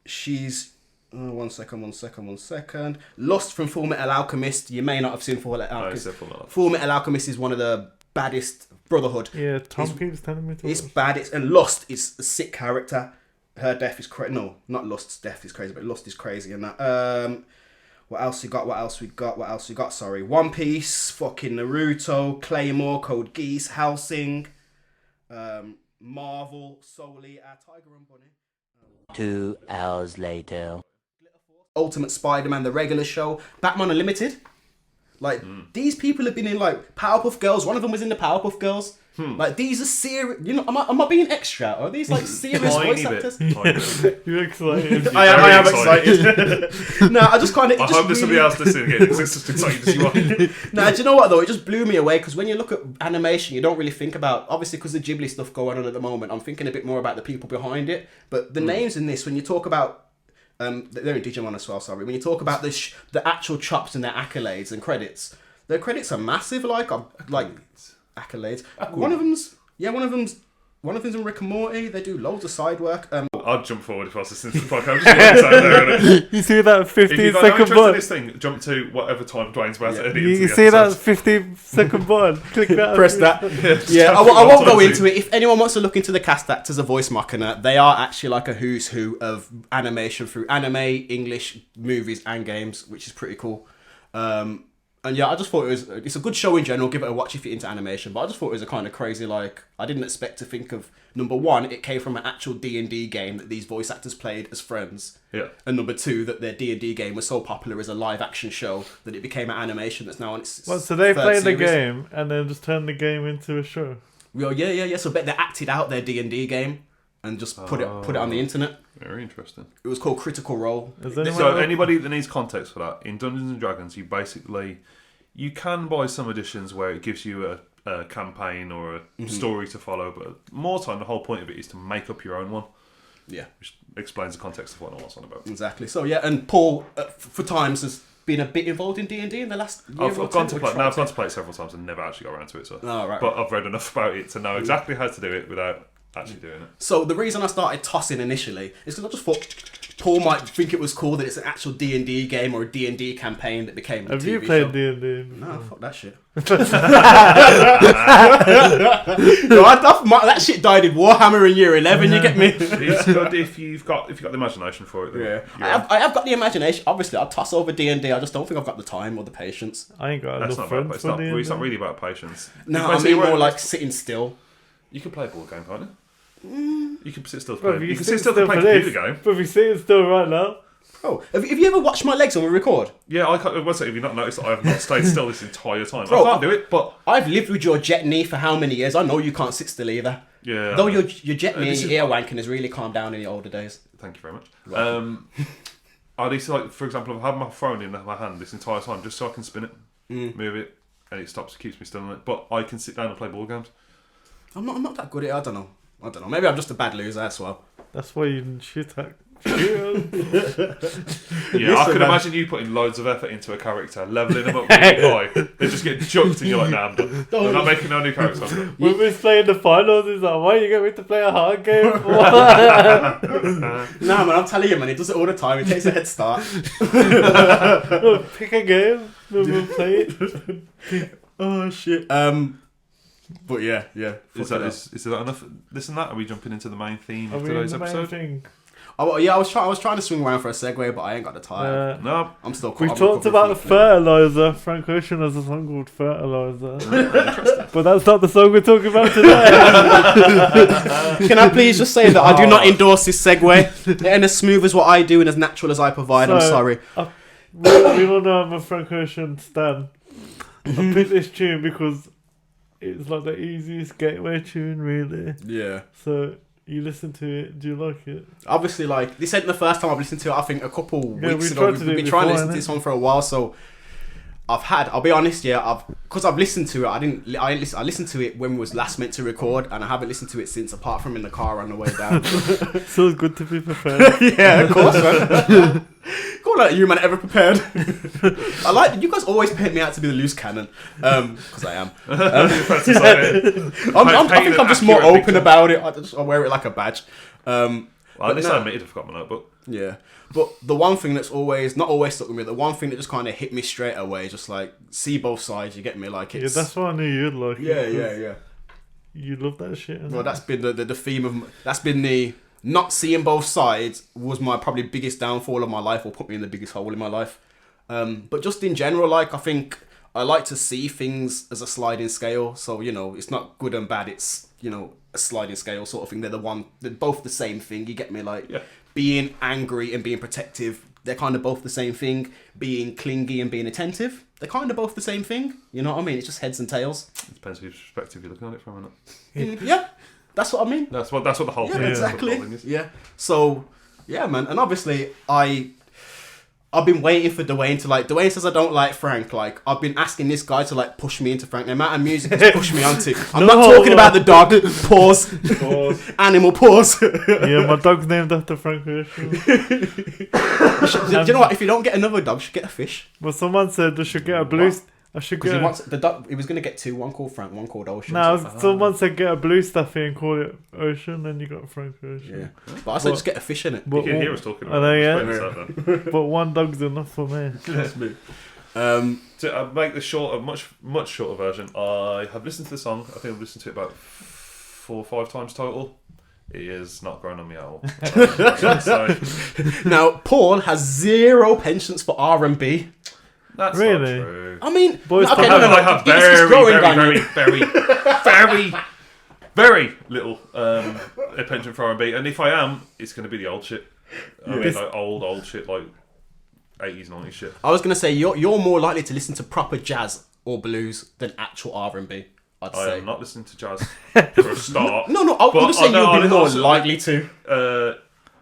She's... One second. Lust from Full Metal Alchemist. You may not have seen Full Metal Alchemist. Full Metal Alchemist is one of the baddest Brotherhood. Yeah, Tom keeps telling me to. It's bad. And Lust is a sick character. Her death is crazy. No, not Lust's death is crazy, but Lust is crazy. And that. What else we got? Sorry. One Piece, fucking Naruto, Claymore, Code Geass, Hellsing, Marvel, Soul Eater, Tiger and Bunny. 2 hours later. Ultimate Spider-Man, the regular show, Batman Unlimited. Like, these people have been in, like, Powerpuff Girls. One of them was in the Powerpuff Girls. Like, these are serious... You know, am I being extra? Or are these, like, serious voice actors? You're excited. I am excited. No, I just kind of... I hope there's somebody else listening again. It's just excited as you are. Nah, do you know what, though? It just blew me away, because when you look at animation, you don't really think about... Obviously, because the Ghibli stuff going on at the moment, I'm thinking a bit more about the people behind it. But the names in this, when you talk about They're in Digimon as well, sorry. When you talk about the actual chops and their accolades and credits, their credits are massive, accolades. One of them's in Rick and Morty. They do loads of side work. I'd jump forward if I was listening to the podcast. I'm just getting excited there, innit? You see that If you've 15 got no second interest in button? this thing, jump to whatever time Dwayne's about to edit You into the see that episode. 15-second button? Click that. Press that. Yeah, I won't go into it. If anyone wants to look into the cast actors of Voice Machina, they are actually like a who's who of animation through anime, English, movies and games, which is pretty cool. And yeah, I just thought it's a good show in general. Give it a watch if you're into animation. But I just thought it was a kind of crazy, I didn't expect to think of, number one, it came from an actual D&D game that these voice actors played as friends. Yeah. And number two, that their D&D game was so popular as a live action show that it became an animation that's now on its So they third played the series. game and then just turned the game into a show. Well, yeah. So they acted out their D&D game and just put it on the internet. Very interesting. It was called Critical Role. So anybody that needs context for that, in Dungeons and Dragons, you can buy some editions where it gives you a campaign or a story to follow, but more time the whole point of it is to make up your own one. Yeah. Which explains the context of what I was on about. Exactly. So yeah, and Paul, for times, has been a bit involved in D&D in the last year I've or gone two, to play. Now I've gone to play it several times and never actually got around to it. So, right. But I've read enough about it to know exactly how to do it without actually doing it. So the reason I started tossing initially is because I just thought Paul might think it was cool that it's an actual D&D game or a D&D campaign that became a Have TV you played show. D&D? No, fuck that shit. That shit died in Warhammer in year 11. You get me? It's good if you've got the imagination for it. Then I have got the imagination. Obviously, I'll toss over D&D. I just don't think I've got the time or the patience. I ain't got That's enough not about. friends It's for not, D&D. it's not really about patience. No, You I play mean zero- more like sitting still. You can play a board game, can't you? You can sit still. Bro, You can sit still to play a for this. computer game. But we're sitting still right now. Bro, have you ever watched my legs when we record? Yeah, I can't. What's it? Have you not noticed that I have not stayed still this entire time? Bro, I can't do it, but I've lived with your jet knee for how many years? I know you can't sit still either. yeah. Though your jet knee and this your is- ear wanking has really calmed down in the older days. Thank you very much. I need to, for example, I've had my phone in my hand this entire time just so I can spin it, move it, and it keeps me still on it. But I can sit down and play board games. I'm not that good at it. I don't know. Maybe I'm just a bad loser as well. That's why you didn't shoot at. Yeah, I can imagine you putting loads of effort into a character, leveling them up really high. They just get chucked and you're like, nah, I'm done. I'm not making no new characters. When we was playing the finals, he's like, why you get me to play a hard game? Nah, man, I'm telling you, man, he does it all the time. He takes a head start. Pick a game, then we'll play it. Oh, shit. But yeah. Is that enough? This and that? Are we jumping into the main theme Are of we in today's the main episode? thing? Oh, yeah, I was trying to swing around for a segue, but I ain't got the time. No. I'm still. We I'm talked recovering about from fertilizer. Frank Ocean has a song called Fertilizer. But that's not the song we're talking about today. Can I please just say that I do not endorse this segue? It ain't as smooth as what I do and as natural as I provide. I'm So- sorry. we all know I'm a Frank Ocean stan. I picked this tune because it's like the easiest gateway tune, really. Yeah. So you listen to it. Do you like it? Obviously, like, this ain't the first time I've listened to it. I think a couple Yeah, weeks we ago, tried we've to do been it trying to before, listen to innit? this one for a while. So I'll be honest, yeah, because I've listened to it. I listened to it when we was last meant to record, and I haven't listened to it since, apart from in the car on the way down. So it's good to be prepared. Yeah, of course, man. Call out you, man, ever prepared. You guys always paint me out to be the loose cannon, because I am. I think I'm just more open about it. I wear it like a badge. At least I admitted I've got my notebook. Yeah, but the one thing that's not always stuck with me, the one thing that just kind of hit me straight away, just like, see both sides, you get me, like, Yeah, it's... that's why I knew you'd like it. Yeah. You love that shit. Well, that's been the theme of... That's been the... Not seeing both sides was my probably biggest downfall of my life, or put me in the biggest hole in my life. But just in general, like, I think I like to see things as a sliding scale. So, it's not good and bad. It's, a sliding scale sort of thing. They're both the same thing. You get me? Like, Yeah. being angry and being protective, they're kind of both the same thing. Being clingy and being attentive, they're kind of both the same thing. You know what I mean? It's just heads and tails. It depends whose perspective you're looking at it from, isn't it? Yeah, that's what I mean. That's what the whole Yeah, thing is. exactly. That's what the whole thing is. Yeah. So, yeah, man. And obviously, I I've been waiting for Duane to like. Duane says I don't like Frank. Like I've been asking this guy to like push me into Frank. The amount of music he's pushed me onto. I'm not talking about the dog. Pause. Animal pause. Yeah, my dog's named after Frank Ocean. Do you know what? If you don't get another dog, you should get a fish. Well, someone said I should get a blue. I should Because get. he wants the dog. He was gonna get two. One called Frank. One called Ocean. No, So- someone said get a blue staffy and call it Ocean, and you got Frank Ocean. Yeah, but I said just get a fish in it. But, You can hear us talking I about know, it. yeah. Just wait a second. but one dog's enough for me. That's me. To make the short, a much shorter version, I have listened to the song. I think I've listened to it about 4 or 5 times total. It is not growing on me at all. So, Now Paul has zero penchants for R&B. that's Really? not true. I mean, Boys okay, Club. no. I have It's growing on you. very little a penchant for R&B, and if I am, it's going to be the old shit. I mean, like old shit, like 80s, 90s shit. I was gonna say you're more likely to listen to proper jazz or blues than actual R&B. I'd I say. am not listening to jazz for a start. No, I'm But gonna say I know- you'd be I more also- likely to.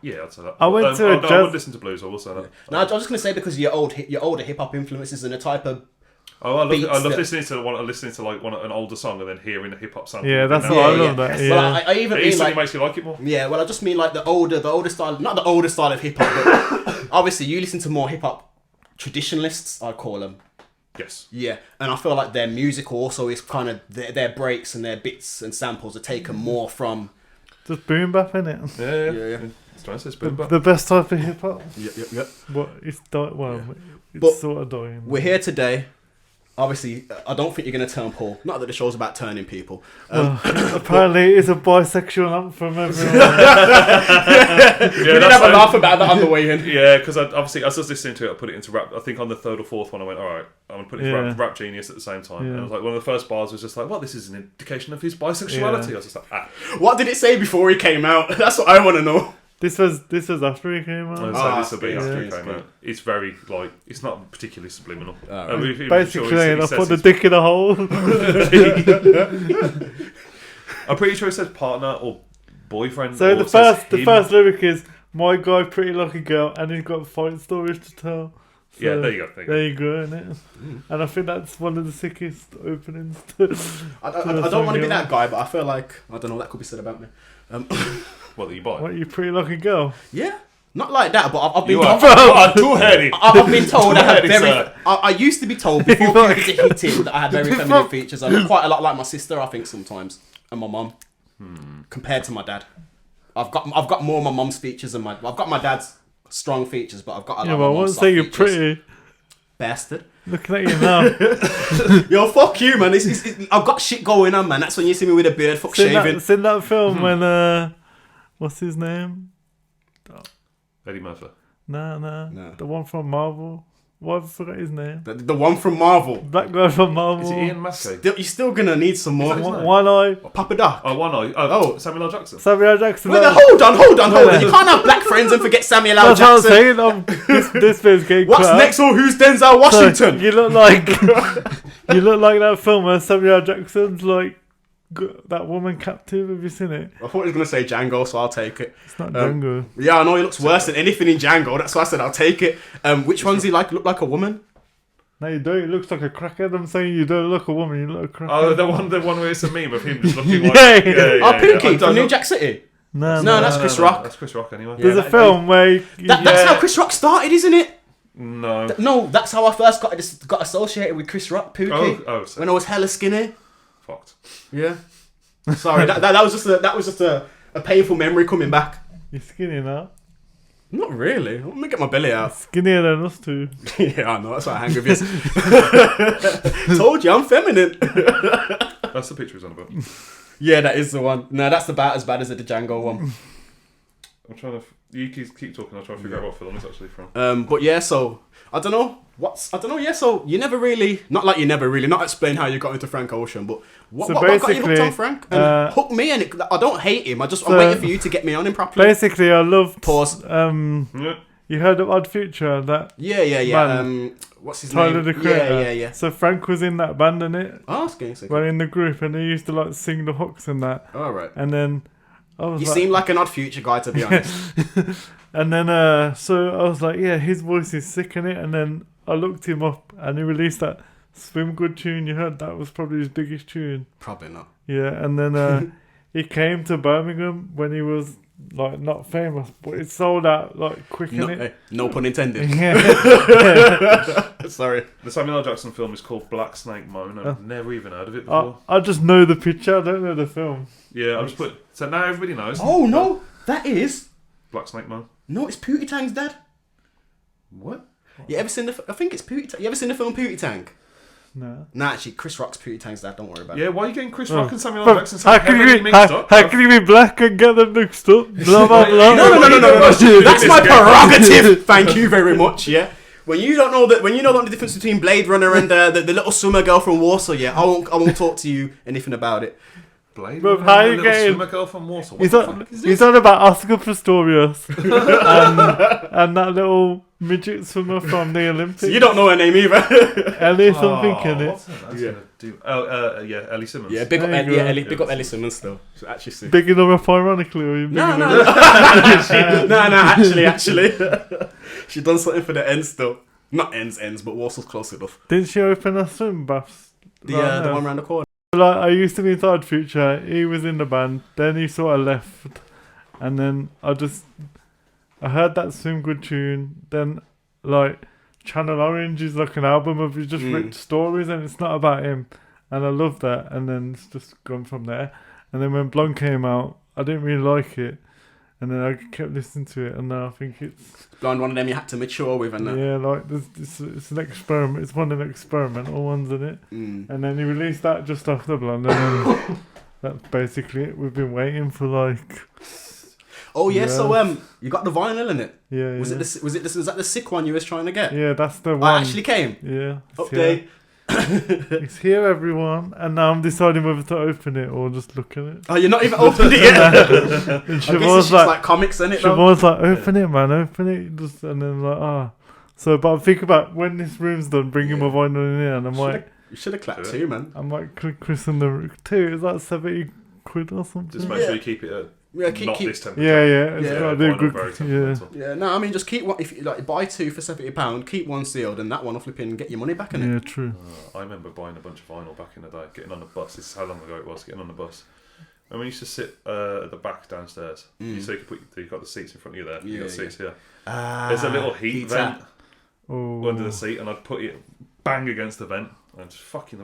Yeah, I'd say that. I went to a I jazz- would listen to blues. I will say that. No, I was just gonna say because your older hip hop influences and the type of Oh, I beats love that- listening to like an older song and then hearing the hip hop sample. Yeah, that's within what I that. love. That. Yeah. Well, I even It mean instantly like makes you like it more. yeah. Well, I just mean like the older style, not the older style of hip hop, but obviously you listen to more hip hop traditionalists. I'd call them. Yes. Yeah, and I feel like their music also is kind of their breaks and their bits and samples are taken more from. Just boom bap in it. Yeah. It's trying to say spoon back. The best type of hip hop. Yep. But it's it's But sort of dying. We're here today. Obviously, I don't think you're going to turn Paul. Not that the show's about turning people. Apparently, it's a bisexual anthem. Everyone. We did have a laugh about that on the way in. Yeah, because obviously, as I was listening to it, I put it into rap. I think on the 3rd or 4th one, I went, all right, I'm going to put it into rap Genius at the same time. Yeah. And I was like, one of the first bars was just like, well, this is an indication of his bisexuality. Yeah. I was just like, ah. What did it say before he came out? That's what I want to know. This was after he came out. This will be yeah. after it came out. It's very, like, it's not particularly subliminal. Right. Basically, I put the dick in a hole. I'm pretty sure it says partner or boyfriend. So or the it says the him. first lyric is my guy pretty lucky girl, and he's got fight stories to tell. So Yeah, there you go. There you go, innit? And I think that's one of the sickest openings. I don't want to be that guy, but I feel like, I don't know, that could be said about me. What, that you buy? What, you pretty lucky girl? Yeah. Not like that, but I've been You told. are two-headed. I've been told I have Two-headed, very. sir. I used to be told before puberty hit in that I had very feminine features. I look quite a lot like my sister, I think sometimes, and my mum, compared to my dad. I've got more of my mum's features than I've got my dad's strong features, but I've got a lot Yeah, of but I my won't mum's say soft you're features. pretty. Bastard. Looking at you now. Yo, fuck you, man. I've got shit going on, man. That's when you see me with a beard, fuck shaving. Seen that film when what's his name? Eddie Murphy. No. The one from Marvel. Why have I forgot his name? The one from Marvel. That guy from Marvel. Is it Ian Mackey? You're still gonna need some more. Is that his name? One eye. Papa Doc. Oh, one eye. Oh. Samuel L. Jackson. Samuel L. Jackson. Wait, that- hold on. You can't have black friends and forget Samuel L. That's what I'm Jackson. saying. This bit's getting What's cut out. next? Or who's Denzel So, Washington? you look like that film where Samuel L. Jackson's like that woman captive. Have you seen it? I thought he was gonna say Django, so I'll take it. It's not Django. Yeah, I know he looks worse than anything in Django. That's why I said I'll take it. Which one's he like? Look like a woman? No, you don't. It looks like a crackhead. I'm saying you don't look a woman. You look a crackhead. Oh, the one where it's a meme of him just looking like... Yeah. Pinky I don't from New know. Jack City. No, that's Chris Rock. That's Chris Rock anyway. There's Yeah, a film where That's how Chris Rock started, isn't it? No. No, that's how I first got associated with Chris Rock, Pookie. Oh, so When I was hella skinny. fucked. Yeah. Sorry, that was just a painful memory coming back. you're skinny now. Not really. Let me get my belly out. Skinnier than us two. Yeah, I know. That's why I hang with you. Told you, I'm feminine. That's the picture he's on about. Yeah, that is the one. No, that's about as bad as the Django one. I'm trying to... You keep talking, I'll try to figure out what film it's actually from. But yeah, so I don't know. Yeah, so you never really, not explain how you got into Frank Ocean, but what got you hooked basically, on Frank? And hook me, and I don't hate him. I'm So- waiting for you to get me on him properly. Basically, I loved. Pause. Yeah. You heard of Odd Future? That Yeah. Man. What's his Tyler name? the Creator. Yeah. So Frank was in that band, innit? Oh, that's good. Well, in the group, and he used to like sing the hooks and that. All right. And then I was You like, seem like an Odd Future guy, to be honest. And then, so I was like, yeah, his voice is sick in it. And then I looked him up and he released that Swim Good tune. You heard that was probably his biggest tune. Probably not. Yeah, and then he came to Birmingham when he was like not famous, but it sold out like quick, innit? No pun intended. Yeah. Sorry. The Samuel L. Jackson film is called Black Snake Moan. I've never even heard of it before. I just know the picture, I don't know the film. Yeah, I'll just put. So now everybody knows. Oh no, that is. Black Snake Moan. No, it's Pootie Tang's dad. What? You ever seen I think it's Pootie Tang. You ever seen the film Pootie Tang? No. Nah, actually, Chris Rock's Pootie Tang's dad. Don't worry about it. Yeah, why are you getting Chris Rock and Samuel L. Bro, Jackson so heavily mixed up? how can you be black and get them mixed up? Blah, blah, blah. No. That's my prerogative. Thank you very much. Yeah. When you don't know the difference between Blade Runner and the little summer girl from Warsaw, yeah, I won't talk to you anything about it. Blade Bro, Runner, how and you a little getting- swimmer girl from Warsaw. What He's the on, fuck is he's this? on about Oscar Pistorius and that little midget swimmer from the Olympics. You don't know her name either. Ellie something in it. What's that gonna do? Oh, yeah, Ellie Simmons. Yeah, big up, There you go. Ellie, big up Ellie Simmons still. She's actually sick. Bigging her up ironically, or you bigging her No, actually. She done something for the ends still. Not ends, but Warsaw's close enough. Didn't she open a swim baths? The one around the corner. Like, I used to be inside Future, he was in the band, then he sort of left, and then I heard that Swim Good tune, then like Channel Orange is like an album of just rich stories and it's not about him, and I love that, and then it's just gone from there. And then when Blonde came out, I didn't really like it, and then I kept listening to it, and now I think it's Blonde, one of them you had to mature with, and yeah, like it's an experiment. It's one of the experimental ones, isn't it? And then he released that just after Blonde, and then that's basically it. We've been waiting for like. Oh yeah, so you got the vinyl in it. Yeah. Was that the sick one you was trying to get? Yeah, that's the one. I actually came. Yeah. Update. It's here, everyone, and now I'm deciding whether to open it or just look at it. Oh, you're not even opened it yet. And I guess it's like comics in it. Siobhan's like, open it, man, open it. Just, and then like, So, but I think about when this room's done, bringing my vinyl in here, and I'm like, you should have clapped too, man. I might christen the two. Is that 70 quid or something? Just make sure you keep it at not this temperature. Yeah. It's Yeah, gotta be a good. Very Yeah. temperamental. Yeah, no, I mean just keep one. If you like, buy two for £70, keep one sealed, and that one will flip in and get your money back in it. Yeah, true. I remember buying a bunch of vinyl back in the day, getting on the bus. This is how long ago it was, getting on the bus. And we used to sit at the back downstairs. So you've got the seats in front of you there. You've got seats here. There's a little heat vent under the seat, and I'd put it bang against the vent. And just fucking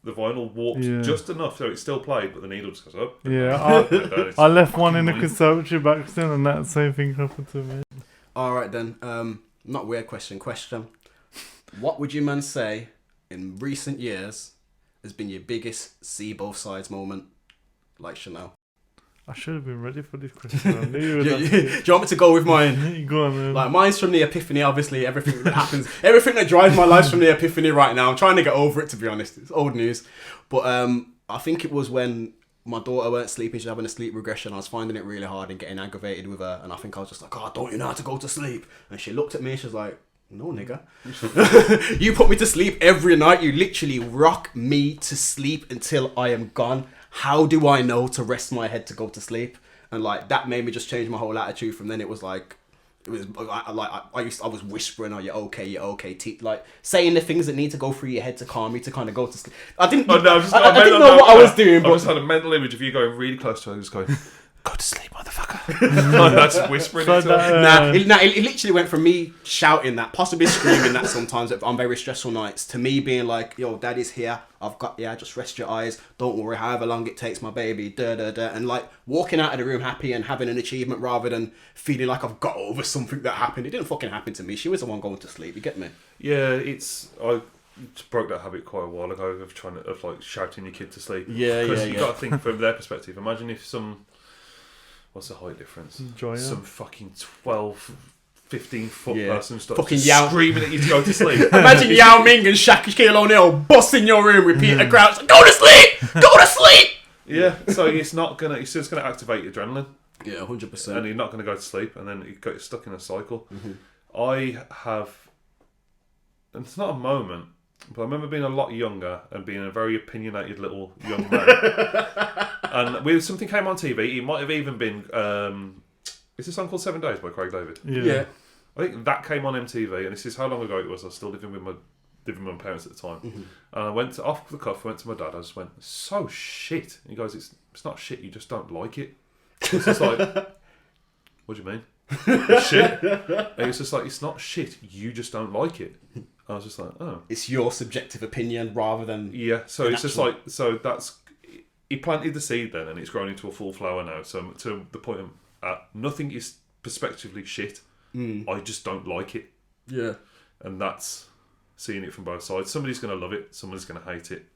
the vinyl warped just enough so it still played, but the needle just goes up. Yeah, I left one in the conservatory back then, and that same thing happened to me. All right then. Not weird question. What would you man say in recent years has been your biggest see both sides moment, like Chanel? I should have been ready for this question. I knew you were Do you want me to go with mine? Go on, man. Like mine's from the Epiphany. Obviously, everything that happens, everything that drives my life's from the Epiphany right now. I'm trying to get over it, to be honest. It's old news, but I think it was when my daughter weren't sleeping. She was having a sleep regression. I was finding it really hard and getting aggravated with her. And I think I was just like, "Oh, don't you know how to go to sleep?" And she looked at me. And she was like, "No, nigga, you put me to sleep every night. You literally rock me to sleep until I am gone. How do I know to rest my head to go to sleep?" And like that made me just change my whole attitude. From then it was like, I was whispering, "Oh, you're okay," like saying the things that need to go through your head to calm me to kind of go to sleep. I didn't know what I was doing, but I just had a mental image of you going really close to her, just going, "Go to sleep, motherfucker." Like, that's whispering it to her. It literally went from me shouting that, possibly screaming that sometimes on very stressful nights, to me being like, "Yo, daddy's here. Just rest your eyes. Don't worry, however long it takes, my baby." And like walking out of the room happy and having an achievement rather than feeling like I've got over something that happened. It didn't fucking happen to me. She was the one going to sleep. You get me? Yeah, I broke that habit quite a while ago of like shouting your kid to sleep. Yeah, because you got to think from their perspective. Imagine if what's the height difference? Some fucking 12, 15-foot person starts fucking screaming at you to go to sleep. Imagine Yao Ming and Shaquille O'Neal busting your room with Peter Crouch. Go to sleep! Go to sleep! Yeah, so it's just gonna activate adrenaline. Yeah, 100%. And you're not gonna go to sleep, and then you get stuck in a cycle. I have, and it's not a moment, but I remember being a lot younger and being a very opinionated little young man. And something came on TV. It might have even been Is this song called 7 Days by Craig David? Yeah. I think that came on MTV, and this is how long ago it was. I was still living with my parents at the time. And I went off the cuff, went to my dad, I just went, so shit. And he goes, it's not shit, you just don't like it. It's just like, what do you mean? It's shit. And it's just like, it's not shit, you just don't like it. I was just like, oh. It's your subjective opinion rather than... Yeah, so it's just like, so that's... He planted the seed then, and it's grown into a full flower now. So to the point of, nothing is prospectively shit. I just don't like it. Yeah. And that's seeing it from both sides. Somebody's going to love it, somebody's going to hate it.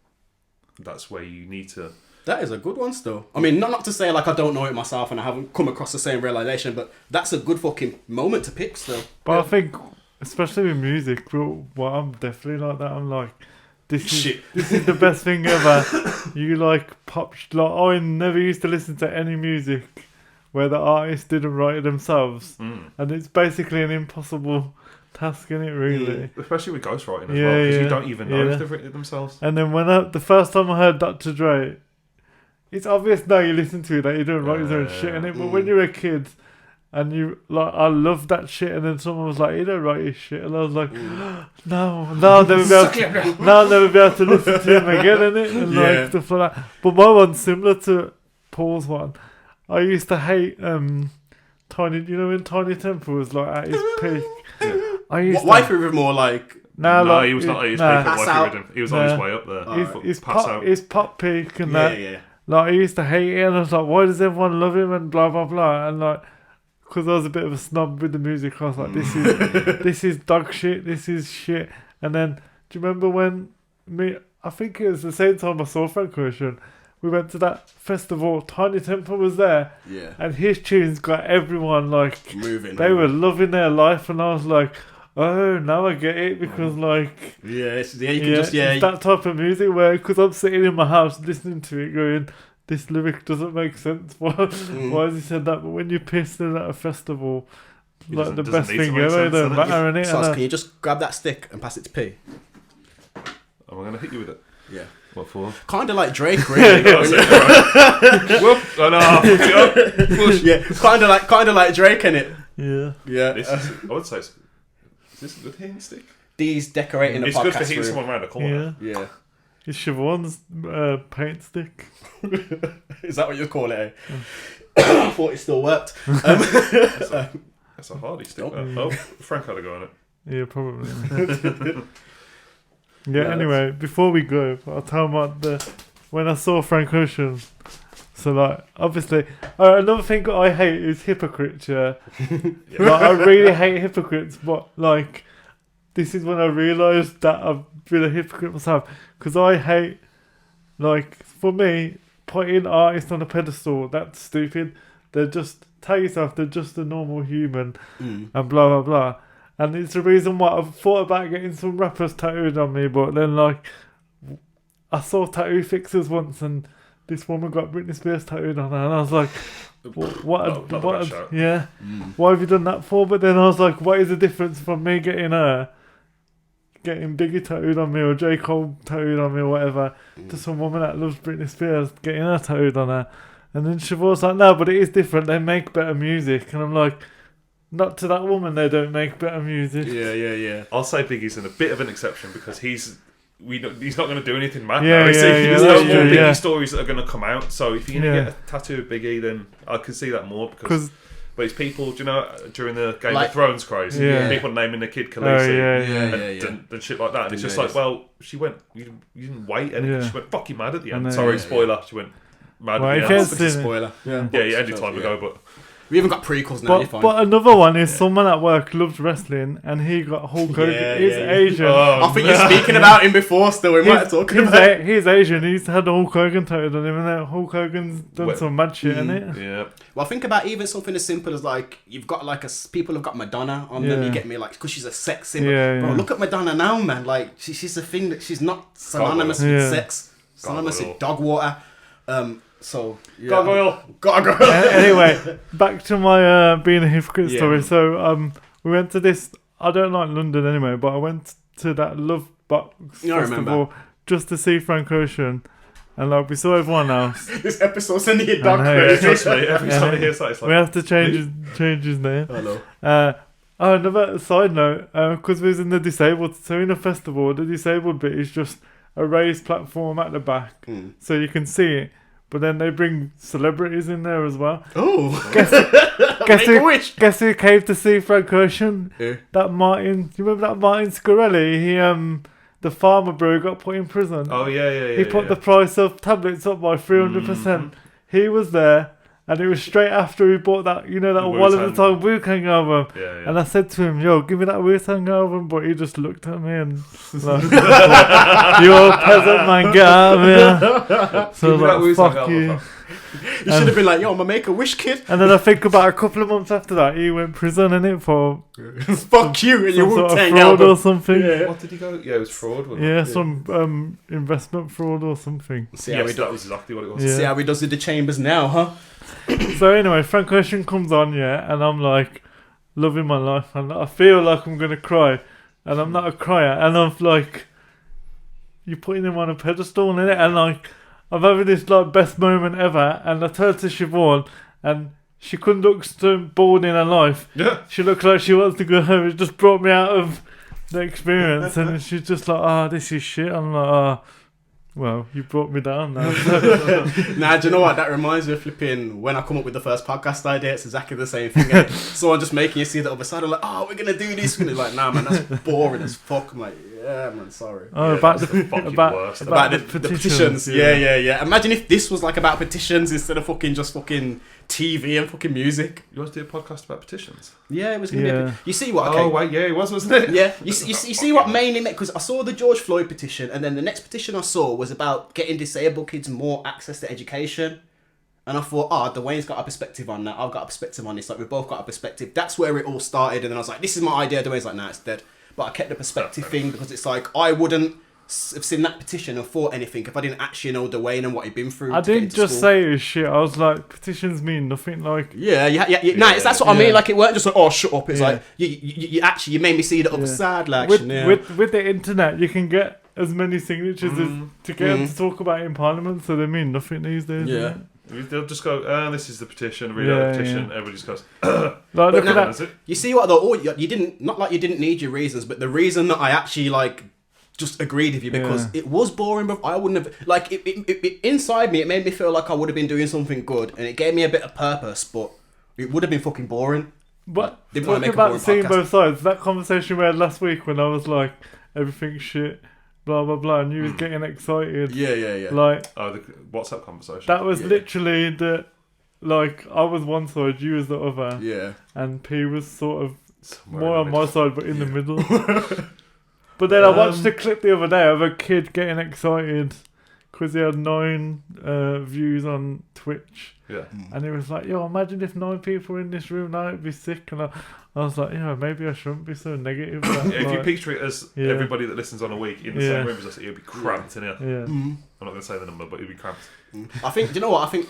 That's where you need to... That is a good one still. I mean, not to say like I don't know it myself and I haven't come across the same realisation, but that's a good fucking moment to pick still. But I think, especially with music, well, I'm definitely like that. I'm like, this is the best thing ever. You like pop... Like, I never used to listen to any music where the artist didn't write it themselves. And it's basically an impossible task, isn't it, really? Especially with ghostwriting as well, because you don't even know if they've written it themselves. And then when the first time I heard Dr. Dre, it's obvious now you listen to it that he didn't write his own shit in it, but when you're a kid and you like, I love that shit, and then someone was like, he don't write his shit, and I was like, no, I'll never be able to listen to him again, innit? And like stuff like that. But my one's similar to Paul's one. I used to hate Tiny. You know when Tiny Temple was like at his peak. I used to. Wifey was more like. No, he was not at his peak at Wifey Rhythm. He was on his way up there. His pop peak and that. Yeah. Like I used to hate it, and I was like, why does everyone love him and blah blah blah, and like. Because I was a bit of a snob with the music, I was like, this is dog shit, this is shit. And then, do you remember when I think it was the same time I saw Frank Ocean, we went to that festival, Tiny Temple was there, and his tunes got everyone like, moving. They were loving their life, and I was like, oh, now I get it, because like... it's that type of music where, because I'm sitting in my house listening to it going... This lyric doesn't make sense. Why has he said that? But when you're pissed at a festival, like the best thing ever, it don't matter, innit? So can you just grab that stick and pass it to P? Am I going to hit you with it? Yeah. What for? Kind of like Drake, really. Kind of like Drake, innit? Yeah. I would say, is this a good hitting stick? D's decorating the podcast room. It's good for hitting someone around the corner. Yeah. It's Siobhan's paint stick. Is that what you call it? I thought it still worked. That's a hardy stick. Oh, Frank had a go on it. Yeah, probably. Anyway, before we go, I'll tell them about when I saw Frank Ocean. So, like, obviously, another thing I hate is hypocrites, Like, I really hate hypocrites, but, like, this is when I realised that I've been a hypocrite myself. Because I hate, like, for me, putting artists on a pedestal, that's stupid. They're just, tell yourself, they're just a normal human and blah, blah, blah. And it's the reason why I've thought about getting some rappers tattooed on me, but then, like, I saw Tattoo Fixers once and this woman got Britney Spears tattooed on her, and I was like, why have you done that for? But then I was like, what is the difference from me getting Biggie tattooed on me or J. Cole tattooed on me or whatever to some woman that loves Britney Spears getting her tattooed on her? And then she was like, no, but it is different, they make better music. And I'm like, not to that woman, they don't make better music. Yeah. I'll say Biggie's in a bit of an exception because he's not going to do anything mad. There's no more Biggie stories that are going to come out. So if you're going to get a tattoo of Biggie, then I can see that more because. But it's people, do you know, during the Game of Thrones craze, people naming the kid Khaleesi and shit like that. And it's just like, well, she went, you didn't wait, and she went fucking mad at the end. Sorry, spoiler, she went mad at the end. Spoiler. Yeah, ended time ago, but... We haven't got prequels now, you're fine. But another one is someone at work loves wrestling and he got Hulk Hogan. He's Asian. I think you're speaking about him before still. We might have talked about He's Asian. He's had Hulk Hogan tattooed on him, and Hulk Hogan's done some mad shit, innit? Yeah. Well, think about even something as simple as like, you've got like people have got Madonna on them, you get me? Like, because she's a sex symbol. Bro, look at Madonna now, man. Like, she's a thing that she's not synonymous with sex. Synonymous with dog water. So gargoyle. Anyway, back to my being a hypocrite story. So we went to this. I don't like London anyway, but I went to that Love Box festival just to see Frank Ocean, and like we saw everyone else. This episode's sending it dark know, crazy. Trust me, every time I hear something, it's like... We have to change his name. Hello. Another side note, because we was in the disabled, so in a festival, the disabled bit is just a raised platform at the back, so you can see it. But then they bring celebrities in there as well. Oh. Guess who came to see Frank Ocean? Yeah. That Martin. You remember that Martin Scarelli? He the farmer bro got put in prison. Oh yeah. He put the price of tablets up by 300%. He was there. And it was straight after he bought that, you know, that One of the Time Wu-Tang album. Yeah. And I said to him, yo, give me that Wu-Tang album. But he just looked at me and like, you're a peasant, man, get out of here. So I was like, fuck you. You should have been like, yo, I'm a Make-A-Wish kid. And then I think about a couple of months after that, he went prison in it for fuck you and your some sort of Wu-Tang fraud album. or something. Yeah. What did he go? Yeah, it was fraud, wasn't Yeah, it? some investment fraud or something. Yes, that was exactly what it was. Yeah. See how he does in the chambers now, huh? So anyway, Frank Ocean comes on, yeah, and I'm like loving my life, and I feel like I'm gonna cry, and I'm not a crier, and I'm like, you're putting him on a pedestal, innit? And like, I'm having this like best moment ever, and I turned to Siobhan, and she couldn't look so bored in her life. Yeah. She looked like she wants to go home. It just brought me out of the experience, and she's just like, this is shit. I'm like, well, you brought me down now. Nah, do you know what? That reminds me of flipping when I come up with the first podcast idea. It's exactly the same thing. And someone just making you see the other side. I'm like, we're going to do this. And they're like, nah, man, that's boring as fuck. I'm like, yeah, man, sorry. About the worst. About the petitions. Yeah. Imagine if this was like about petitions instead of fucking TV and fucking music. You want to do a podcast about petitions? Yeah, it was going to be. You see what? Okay. Oh, wait, yeah, it was, wasn't it? Yeah, you see what mainly meant, because I saw the George Floyd petition, and then the next petition I saw was about getting disabled kids more access to education. And I thought, Duane's got a perspective on that, I've got a perspective on this, like we both got a perspective. That's where it all started, and then I was like, this is my idea. Duane's like, nah, it's dead. But I kept the perspective thing, because it's like, I wouldn't have seen that petition or thought anything if I didn't actually know Duane and what he'd been through. I didn't just say it was shit. I was like, petitions mean nothing. Like, that's what I mean. Like, it weren't just like, shut up. It's like you made me see the other side. Like, with the internet, you can get as many signatures to get them to talk about it in Parliament. So they mean nothing these days. Yeah. They'll just go, this is the petition, read out the petition, everybody just goes, like, look at that. You see what though? You didn't, not like you didn't need your reasons, but the reason that I actually like just agreed with you, because it was boring, but I wouldn't have, like, it inside me, it made me feel like I would have been doing something good, and it gave me a bit of purpose, but it would have been fucking boring. But Didn't want to talking make a about boring seeing podcast. both sides, that conversation we had last week when I was like, everything's shit, blah blah blah, and you was getting excited. Yeah. the Like, WhatsApp conversation. that was literally the, like, I was one side, you was the other. Yeah. And P was sort of Somewhere more in on the my side, but in the middle. But then I watched a clip the other day of a kid getting excited because he had 9 views on Twitch. Yeah. And he was like, yo, imagine if 9 people were in this room now, it'd be sick. And I was like, maybe I shouldn't be so negative. That, If you like, picture it as everybody that listens on a week in the same room as us, it'd be cramped in here. Yeah. I'm not going to say the number, but it'd be cramped. I think, do you know what? I think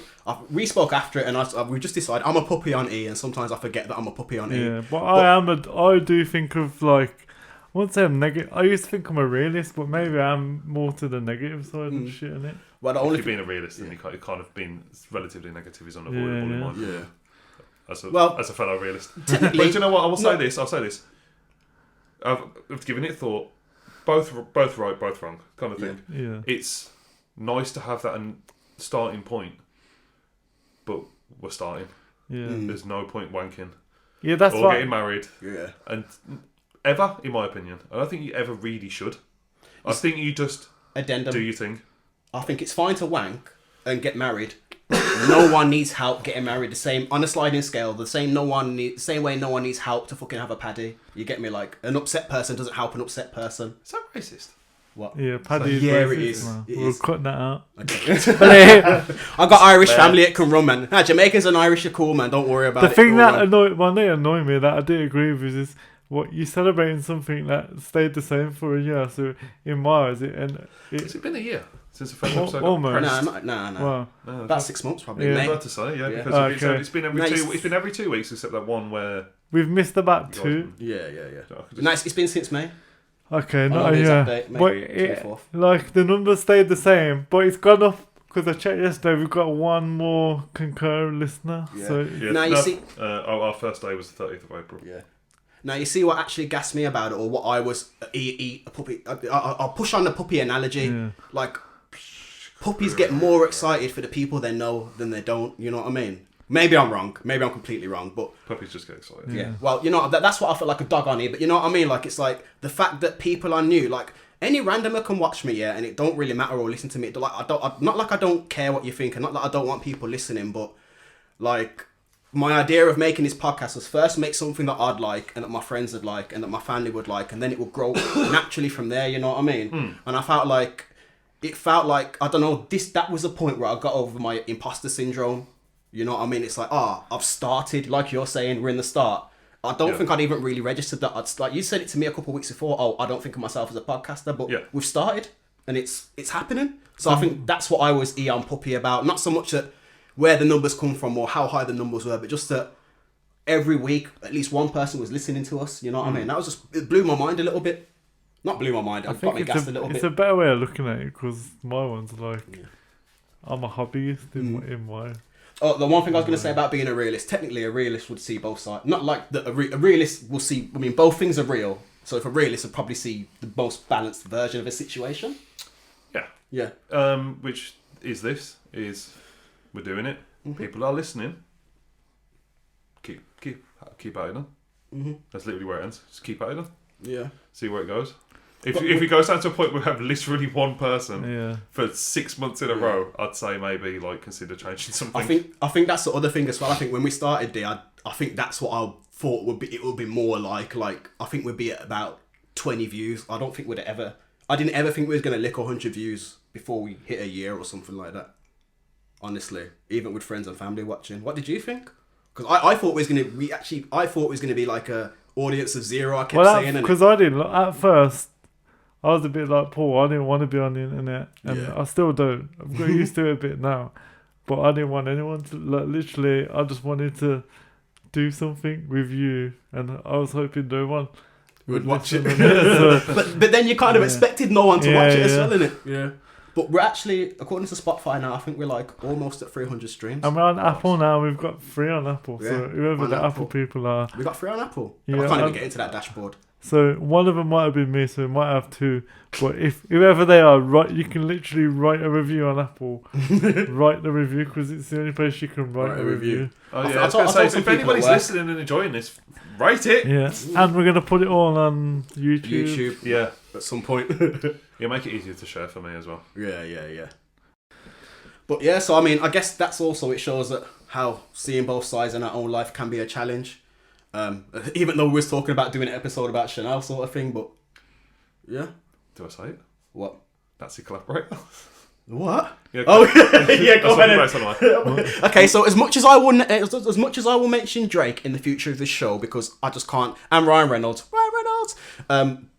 we spoke after it, and we just decided I'm a puppy on E, and sometimes I forget that I'm a puppy on E. Yeah, but I do think of, like, I wouldn't say I'm negative. I used to think I'm a realist, but maybe I'm more to the negative side of shit, innit? Well, the If only you're being a realist, then you kind of being relatively negative is unavoidable in my view. Yeah. As a fellow realist. But technically, do you know what? I'll say this. I've given it thought. Both right, both wrong, kind of thing. Yeah. It's nice to have that starting point, but we're starting. Yeah. There's no point wanking Yeah, that's or why. getting married. Yeah. And ever, in my opinion, I don't think you ever really should. I think you just Addendum. do your thing. I think it's fine to wank and get married. No one needs help getting married. The same on a sliding scale. Same way no one needs help to fucking have a paddy. You get me? Like, an upset person doesn't help an upset person. Is that racist? What? Yeah, Paddy. Yeah, racist, it is. man. It We'll is. cut that out. Okay. I got Irish family. It can run, man. Nah, Jamaicans and Irish are cool, man. Don't worry about The it. thing It'll that run. annoyed me that I did agree with is what you celebrating something that stayed the same for a year. So in my eyes, Has it been a year since the first episode? almost. Nah. Wow. No, About 6 months, probably. Yeah. I was Mate. about to say, Yeah. because Okay. it's been every 2 weeks except that one where We've missed about 2. Yeah. Nice. It's been since May. Okay, Oh, not the a exact year. date, May But 24th. like the numbers stayed the same, but it's gone up because I checked yesterday, we've got one more concurrent listener. Yeah. So Yeah, Now you see. our first day was the 30th of April. Yeah. Now you see what actually gassed me about it, or what I was a puppy. I'll push on the puppy analogy. Yeah. Like puppies get more excited for the people they know than they don't. You know what I mean? Maybe I'm wrong. Maybe I'm completely wrong. But Puppies just get excited. yeah. Well, you know that's what I feel like a dog on here. But you know what I mean? Like it's like the fact that people are new. Like any randomer can watch me, yeah, and it don't really matter or listen to me. Like not like I don't care what you think, and not like I don't want people listening, but like. My idea of making this podcast was first make something that I'd like and that my friends would like and that my family would like, and then it would grow naturally from there, you know what I mean? And I felt like, I don't know, that was a point where I got over my imposter syndrome, you know what I mean? It's like, I've started, like you're saying, we're in the start. I don't think I'd even really registered that. Like you said it to me a couple of weeks before, I don't think of myself as a podcaster, but we've started and it's happening. So I think that's what I was Eon Puppy about. Not so much that where the numbers come from or how high the numbers were, but just that every week at least one person was listening to us, you know what I mean? That was just, it blew my mind a little bit. Not blew my mind, it got me gassed a little bit. It's a better way of looking at it, because my one's like, I'm a hobbyist in my... Oh, the one thing I was going to say about being a realist, technically a realist would see both sides. Not like a realist will see, I mean, both things are real. So if a realist would probably see the most balanced version of a situation. Yeah. Which is we're doing it. People are listening. Keep at it on. That's literally where it ends. Just keep at it on. Yeah. See where it goes. If it goes down to a point where we have literally one person for 6 months in a row, I'd say maybe like consider changing something. I think that's the other thing as well. I think when we started I think that's what I thought would be. It would be more like I think we'd be at about 20 views. I didn't ever think we was gonna lick 100 views before we hit a year or something like that. Honestly, even with friends and family watching. What did you think? Because I thought it was gonna be like a audience of zero. I kept saying, because I didn't. At first, I was a bit like Paul. I didn't want to be on the internet, and I still don't. I've got used to it a bit now, but I didn't want anyone to. Like, literally, I just wanted to do something with you, and I was hoping no one would watch it. So, but then you kind of expected no one to watch it as well, innit? Yeah. But we're actually, according to Spotify now, I think we're like almost at 300 streams. And we're on Apple now. We've got 3 on Apple. Yeah, so whoever the Apple people are. We got 3 on Apple. Yeah, I can't even get into that dashboard. So one of them might have been me, so we might have 2. But if whoever they are, you can literally write a review on Apple. Write the review, because it's the only place you can write a review. Oh yeah, I was going to say, so if anybody's listening and enjoying this, write it. Yeah, and we're going to put it all on YouTube. Yeah, at some point. Yeah, make it easier to share for me as well. Yeah. But yeah, so I mean, I guess that's also, it shows that how seeing both sides in our own life can be a challenge. Even though we was talking about doing an episode about Chanel sort of thing, but yeah. Do I say it? What? That's your collaborator. What? Yeah, yeah, go ahead. Okay, so as much as I will mention Drake in the future of this show, because I just can't, and Ryan Reynolds.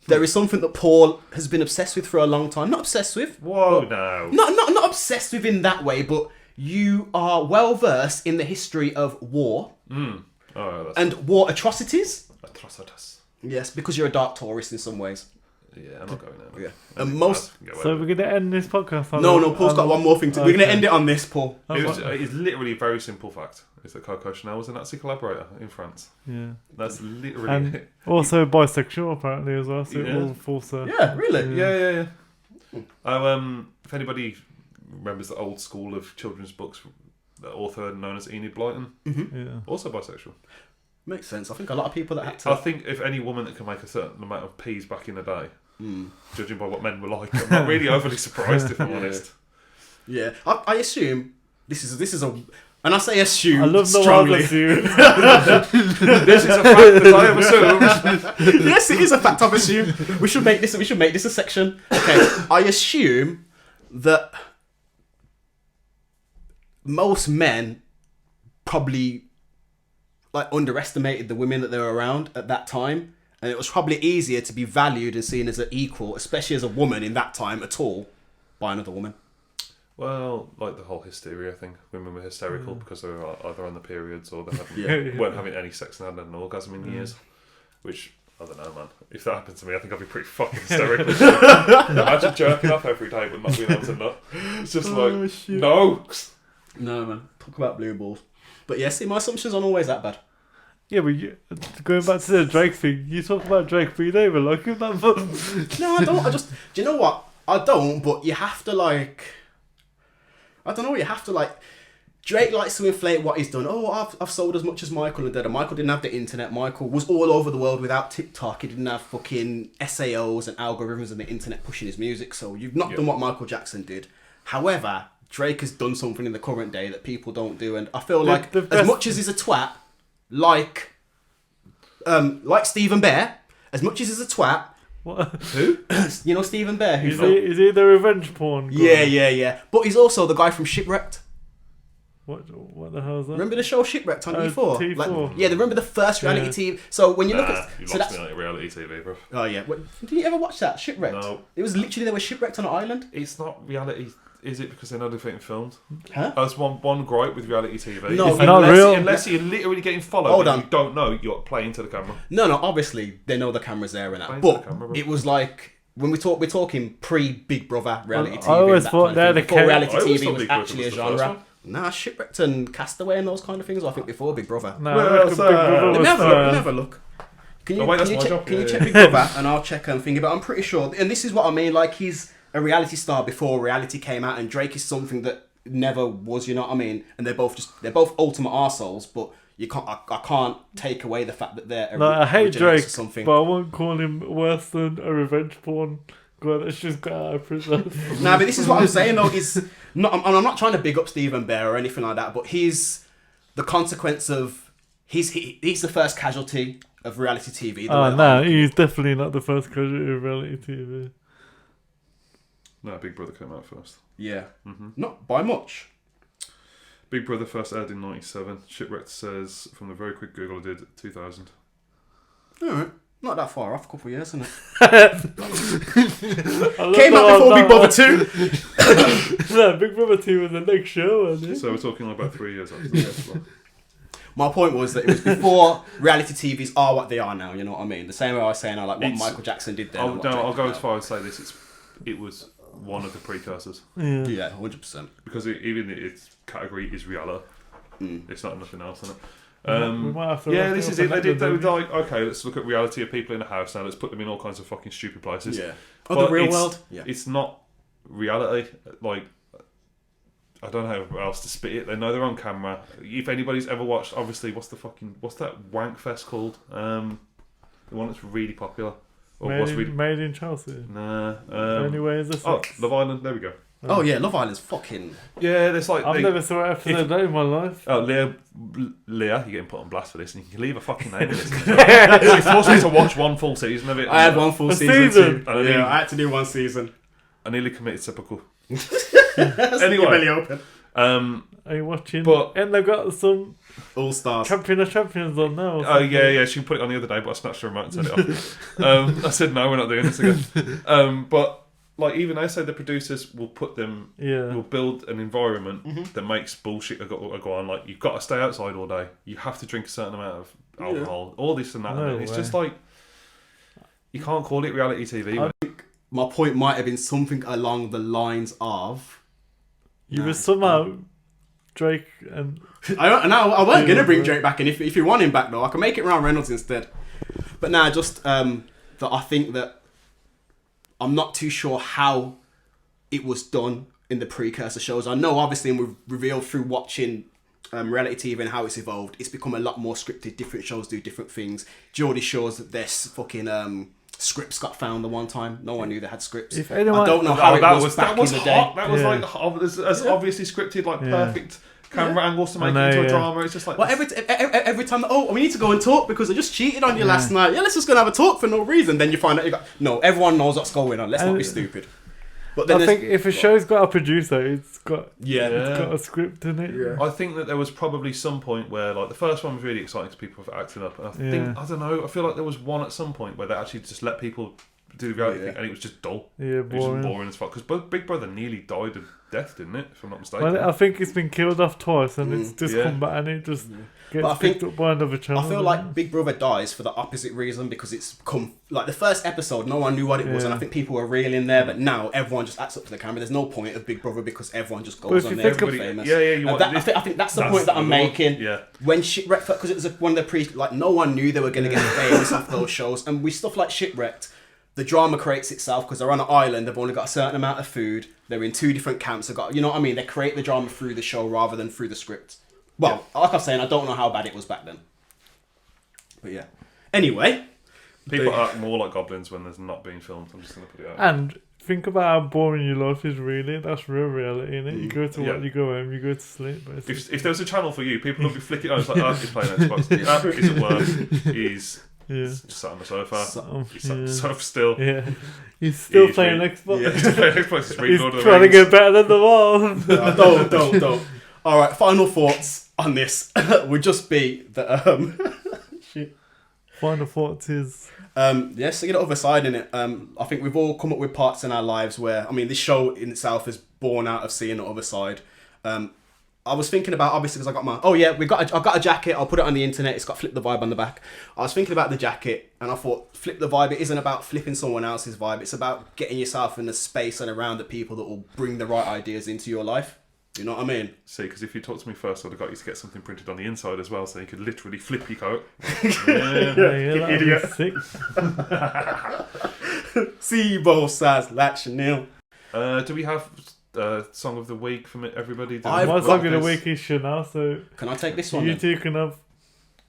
There is something that Paul has been obsessed with for a long time. Not obsessed with. Whoa, no. Not obsessed with in that way, but you are well versed in the history of war and war atrocities. Atrocities. Yes, because you're a dark tourist in some ways. Yeah, I'm not going there. Yeah, and most. So we're gonna end this podcast. No, Paul's got one more thing. We're gonna end it on this, Paul. It's literally a very simple fact. Is that Coco Chanel was a Nazi collaborator in France. Yeah, that's literally and it. Also bisexual apparently as well. So it all falls. Yeah, really. Yeah. If anybody remembers the old school of children's books, the author known as Enid Blyton, also bisexual. Makes sense. I think a lot of people that had to. I think if any woman that can make a certain amount of peas back in the day, judging by what men were like, I'm not really overly surprised if I'm honest. Yeah, I assume this is a. And I say assume. I love strongly. assume. This is a fact that I have assumed. Yes, it is a fact I've assumed. We should make this a section. Okay, I assume that most men probably underestimated the women that they were around at that time, and it was probably easier to be valued and seen as an equal, especially as a woman in that time at all, by another woman. Well, like the whole hysteria thing. Women were hysterical because they were either on the periods or they weren't having any sex and hadn't had an orgasm in years. Which I don't know, man. If that happened to me, I think I'd be pretty fucking hysterical. Imagine jerking off every day but not being able to nut. It's just like, shit. no. No, man. Talk about blue balls. But yeah, see, my assumptions aren't always that bad. Yeah, but going back to the Drake thing, you talk about Drake, but you don't even like him that much. No, I don't. Do you know what? I don't, but you have to, like... I don't know, you have to, like... Drake likes to inflate what he's done. Oh, I've sold as much as Michael and did. Michael didn't have the internet. Michael was all over the world without TikTok. He didn't have fucking SAOs and algorithms and the internet pushing his music. So you've not done what Michael Jackson did. However, Drake has done something in the current day that people don't do. And I feel like as much as he's a twat, like Stephen Bear, as much as he's a twat, What? who? You know Stephen Bear? Who's Is he the revenge porn guy? Yeah. But he's also the guy from Shipwrecked. What the hell is that? Remember the show Shipwrecked on E4? T4. Like, yeah, remember the first reality TV. So when you look at... You So lost that's... me like reality TV, bro. Oh, yeah. Did you ever watch that? Shipwrecked? No. It was literally, they were shipwrecked on an island. It's not reality, is it? Because they're not getting filmed. Huh? That's one gripe with reality TV. No, It's not real. Unless you're literally getting followed Hold and on. you don't know, you're playing to the camera. No, obviously, they know the camera's there and that. Playing But to the camera, bro. it was like... When we're talking pre-Big Brother reality TV. I always that thought kind of they're thing. the Before ca- reality I always TV thought was Big Brother actually a was the first genre. one. Nah, Shipwrecked and Castaway and those kind of things were, I think, before Big Brother. No, Well, I reckon so- Big Brother Let was me have a look. Let me first. have a look. Can you, Oh, wait, that's can you my check, job. can you Yeah, check yeah. Big Brother and I'll check and think about. I'm pretty sure, and this is what I mean. Like he's a reality star before reality came out, and Drake is something that never was. You know what I mean? And they're both ultimate arseholes, but you can't. I can't take away the fact that they're. No, I hate originates Drake, or something. but I won't call him worse than a revenge porn guy that's just got out of prison. Nah, but this is what I'm saying though. Is not. I'm not trying to big up Stephen Bear or anything like that, but he's the consequence of he's the first casualty of reality TV. He's definitely not the first casualty of reality TV. No, Big Brother came out first. Yeah, not by much. Big Brother first aired in 97. Shipwrecked says, from the very quick Google I did, 2000. Alright, not that far off. A couple of years, isn't it? I love Came the out one before Big that- Brother 2. No, Big Brother 2 was the next show, wasn't it? So we're talking about 3 years after that. My point was that it was before reality TVs are what they are now. You know what I mean? The same way I was saying, what Michael Jackson did then. and what Drake I'll go did as far as say this. It was one of the precursors. Yeah. now. Yeah, 100%. Because even its category is reality. It's not nothing else in it. We might have to Yeah, wrap this it is up it. on They that, were don't like, okay, let's look at reality of people in a house now. Let's put them in all kinds of fucking stupid places. Yeah. But Oh, the real it's- world? Yeah. It's not reality. Like, I don't know how else to spit it. They know they're on camera. If anybody's ever watched, obviously, what's that wank fest called? The one that's really popular. Or Made in Chelsea. Nah. Anyway, is this? Oh, Love Island. There we go. Oh yeah, Love Island's fucking. Yeah, there's like I've never saw an episode of that in my life. Oh, Leah, you're getting put on blast for this, and you can leave a fucking name in this. She forced me to watch one full season of it. I had one full A season. season? Too. Yeah, I had to do one season. I nearly committed seppuku. Anyway, belly open. Are you watching? But- and they've got some All stars. Champion of Champions on now. or Oh something. yeah. She put it on the other day, but I snatched the remote and turned it off. I said no, we're not doing this again. But like even they say the producers will put them, Yeah. will build an environment that makes bullshit go on. Like you've got to stay outside all day. You have to drink a certain amount of alcohol. All this and that. No and it's way. just like you can't call it reality TV. man. My point might have been something along the lines of. You were somehow Drake and I weren't gonna bring Drake back in. If you want him back though, I can make it Ryan Reynolds instead. But nah, just that I think that I'm not too sure how it was done in the precursor shows. I know obviously, and we've revealed through watching reality TV and how it's evolved. It's become a lot more scripted. Different shows do different things. Geordie shows that their fucking scripts got found the one time. No one knew they had scripts. If anyone- I don't know how that it was back that was in the hot. day. That was Yeah. like as obviously scripted, like perfect camera angles to make know, it into a yeah. drama. It's just like Well, every time, we need to go and talk because I just cheated on you last night. Yeah, let's just go and have a talk for no reason. Then you find out no, everyone knows what's going on. Let's not be stupid. But then I think if a show's got a producer, it's got yeah. got a script in it. Yeah. I think that there was probably some point where like the first one was really exciting because people were acting up, and I think I don't know. I feel like there was one at some point where they actually just let people do the reality thing, and it was just dull. Yeah, It was boring. just boring as fuck. Because Big Brother nearly died of death, didn't it? If I'm not mistaken. Well, I think it's been killed off twice, and it's just come back, and it just But I gets think- picked up by another channel. I feel like Big Brother dies for the opposite reason, because it's come like the first episode, no one knew what it was, and I think people were really in there. But now everyone just acts up to the camera. There's no point of Big Brother because everyone just But goes if on you there. think of- Everybody's famous. Yeah, you And want I think that's the point that I'm the one. making. Yeah. When Shipwrecked, because it was one of the like no one knew they were going to get famous off those shows, and with stuff like Shipwrecked, the drama creates itself because they're on an island. They've only got a certain amount of food. They're in two different camps. They've got, you know what I mean? They create the drama through the show rather than through the script. Well, like I'm saying, I don't know how bad it was back then. But yeah. Anyway. People act more like goblins when there's not being filmed. I'm just going to put it out. And think about how boring your life is, really. That's real reality, innit? You go to work, you go home, you go to sleep. If there was a channel for you, people would be flicking on. It's like, he's playing Xbox. He's at work. He's just sat on the sofa. He's sat on the sofa still. Yeah. He's still playing reading- Xbox. Yeah, he's still playing Xbox. He's reading He's Lord of the trying to Rings. get better than the world. Don't. All right, final thoughts on this would just be that... Final thoughts is... seeing the other side in it. I think we've all come up with parts in our lives where, I mean, this show in itself is born out of seeing the other side. I was thinking about, obviously, because I got my, I've got a jacket, I'll put it on the internet, it's got Flip the Vibe on the back. I was thinking about the jacket, and I thought, Flip the Vibe, it isn't about flipping someone else's vibe, it's about getting yourself in the space and around the people that will bring the right ideas into your life. You know what I mean? See, because if you talked to me first, I'd have got you to get something printed on the inside as well, so you could literally flip your coat. Yeah, idiot. Sick. See you both sides, like Chanel. Do we have song of the week from everybody? I've My got song of the this. week is Chanel, so Can I take this one you then? two can have...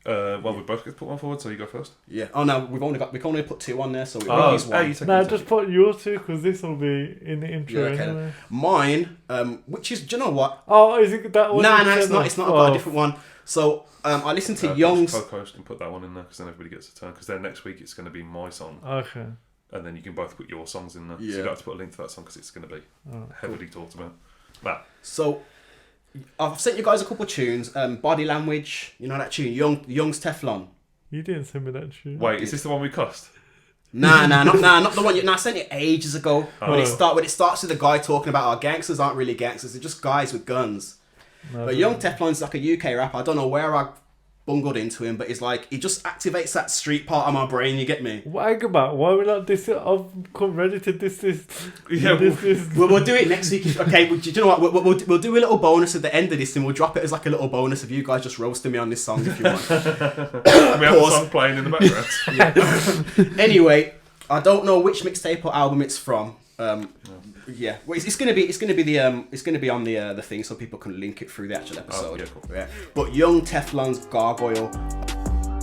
Well, we both get to put one forward, so you go first. Yeah. Oh no, we can only put two on there, so we Oh, use one. you take No, one, just take put your two, because this will be in the intro Yeah, okay. anyway. Mine, which is, do you know what? Oh, is it that one? Nah, you it's said? not. It's not. I've got a different one. So I listened to Young's. Co-host and put that one in there, because then everybody gets a turn. Because then next week it's going to be my song, Okay. and then you can both put your songs in there. So Yeah. you don't have to put a link to that song because it's going to be heavily talked about. That. So I've sent you guys a couple of tunes. Body Language, you know that tune, Young's Teflon. You didn't send me that tune. Wait, is this the one we cussed? Not the one. I sent it ages ago. When it starts with a guy talking about our gangsters aren't really gangsters; they're just guys with guns. No, But Young Teflon's like a UK rapper. I don't know where I bungled into him, but it's like he just activates that street part of my brain. You get me? What about? Why we not diss it? I've come ready to diss this. Yeah, this. We'll do it next week. Okay, do you know what? We'll do a little bonus at the end of this, and we'll drop it as like a little bonus of you guys just roasting me on this song if you want. We have the song playing in the background. Anyway, I don't know which mixtape or album it's from. Yeah, well, it's gonna be on the thing so people can link it through the actual episode. yeah, cool. Yeah. But Young Teflon's Gargoyle.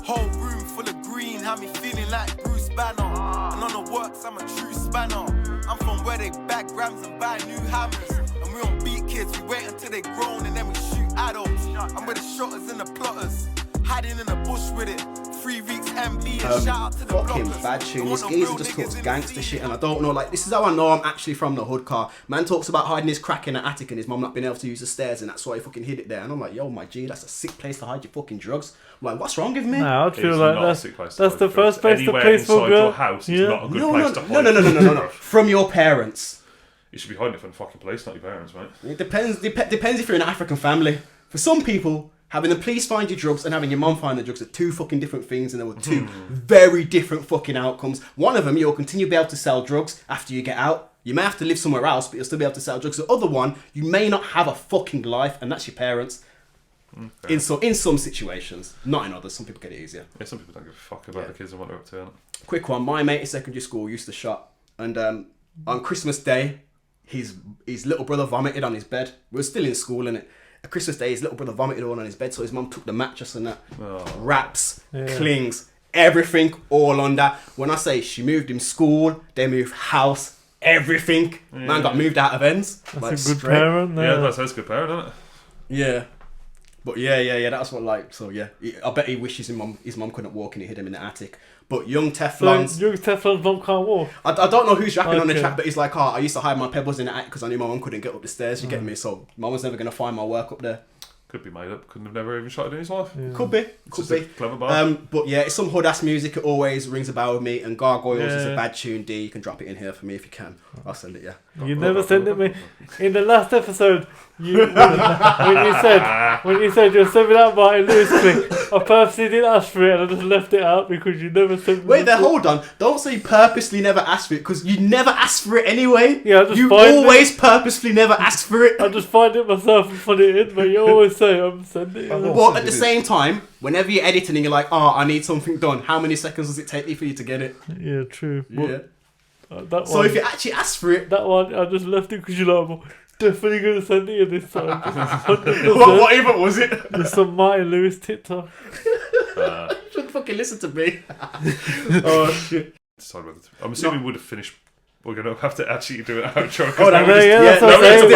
Whole room full of green, had me feeling like Bruce Banner. And on the works, I'm a true spanner. I'm from where they bag grams and buy new hammers. And we don't beat kids, we wait until they grown and then we shoot adults. I'm with the shotters and the plotters, hiding in the bush with it. 3 weeks MB and shout out to the Fucking blockers. bad tune. Don't This want no geezer real just niggas talks in gangster the shit, and I don't know. Like, this is how I know I'm actually from the hood car. Man talks about hiding his crack in the attic and his mum not being able to use the stairs, and that's why he fucking hid it there. And I'm like, yo, my G, that's a sick place to hide your fucking drugs. I'm like, what's wrong with me? Nah, I'd feel It's like not a that's sick place to that's hide the drugs. first place to Anywhere place for inside girl. your house is not a good place to hide. No. From your parents. You should be hiding it from the fucking police, not your parents, mate. It depends if you're in an African family. For some people, having the police find your drugs and having your mum find the drugs are two fucking different things, and there were two very different fucking outcomes. One of them, you'll continue to be able to sell drugs after you get out. You may have to live somewhere else, but you'll still be able to sell drugs. The other one, you may not have a fucking life, and that's your parents. In some situations, not in others. Some people get it easier. Yeah, some people don't give a fuck about the kids and what they're up to. Innit? Quick one. My mate in secondary school used to shot, and on Christmas Day, his little brother vomited on his bed. We were still in school, innit? At Christmas Day, his little brother vomited all on his bed, so his mum took the mattress and that, wraps, clings, everything all on that. When I say she moved him school, they moved house, everything. Man got moved out of ends. That's a good parent. Yeah, that's a good parent, isn't it? Yeah. But yeah, that's what like, so yeah. I bet he wishes his mum couldn't walk and he hid him in the attic. But Young Teflon's... So Young Teflon's mum can't walk? I don't know who's rapping on the Okay. track, but he's like, I used to hide my pebbles in the attic because I knew my mum couldn't get up the stairs, you get me? So mum was never going to find my work up there. Could be made up. Couldn't have never even shot it in his life. Yeah. Could be. It's Could just a be. clever bar. But yeah, it's some hood ass music. It always rings a bell with me. And Gargoyles is a Yeah. bad tune. D, you can drop it in here for me if you can. I'll send it. Yeah. You never sent it me. In the last episode, when you said you'll send me that Martin Lewis clip, I purposely didn't ask for it and I just left it out because you never sent me. Wait there, hold on. Don't say you purposely never asked for it because you never asked for it anyway. Yeah, I just you find always purposely never asked for it. I just find it myself and put it in, but you always say I'm sending it. But at the same time, whenever you're editing and you're like, oh, I need something done, how many seconds does it take you for you to get it? Yeah, true. Yeah. That So one, if you actually ask for it, that one, I just left it because you're like, I'm definitely going to send it in this time. 100%. what even was it? Just some Martin Lewis TikTok. Should fucking listen to me. Oh shit. I'm assuming we would have finished. We're going to have to actually do an outro. Oh, no, That's what I'm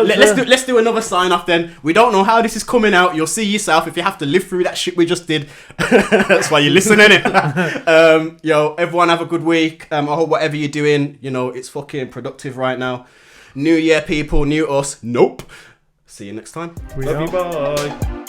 saying. Let's do another sign off then. We don't know how this is coming out. You'll see yourself if you have to live through that shit we just did. That's why you're listening, innit? Yo, everyone have a good week. I hope whatever you're doing, it's fucking productive right now. New year, people. New us. Nope. See you next time. We Love out. you, bye.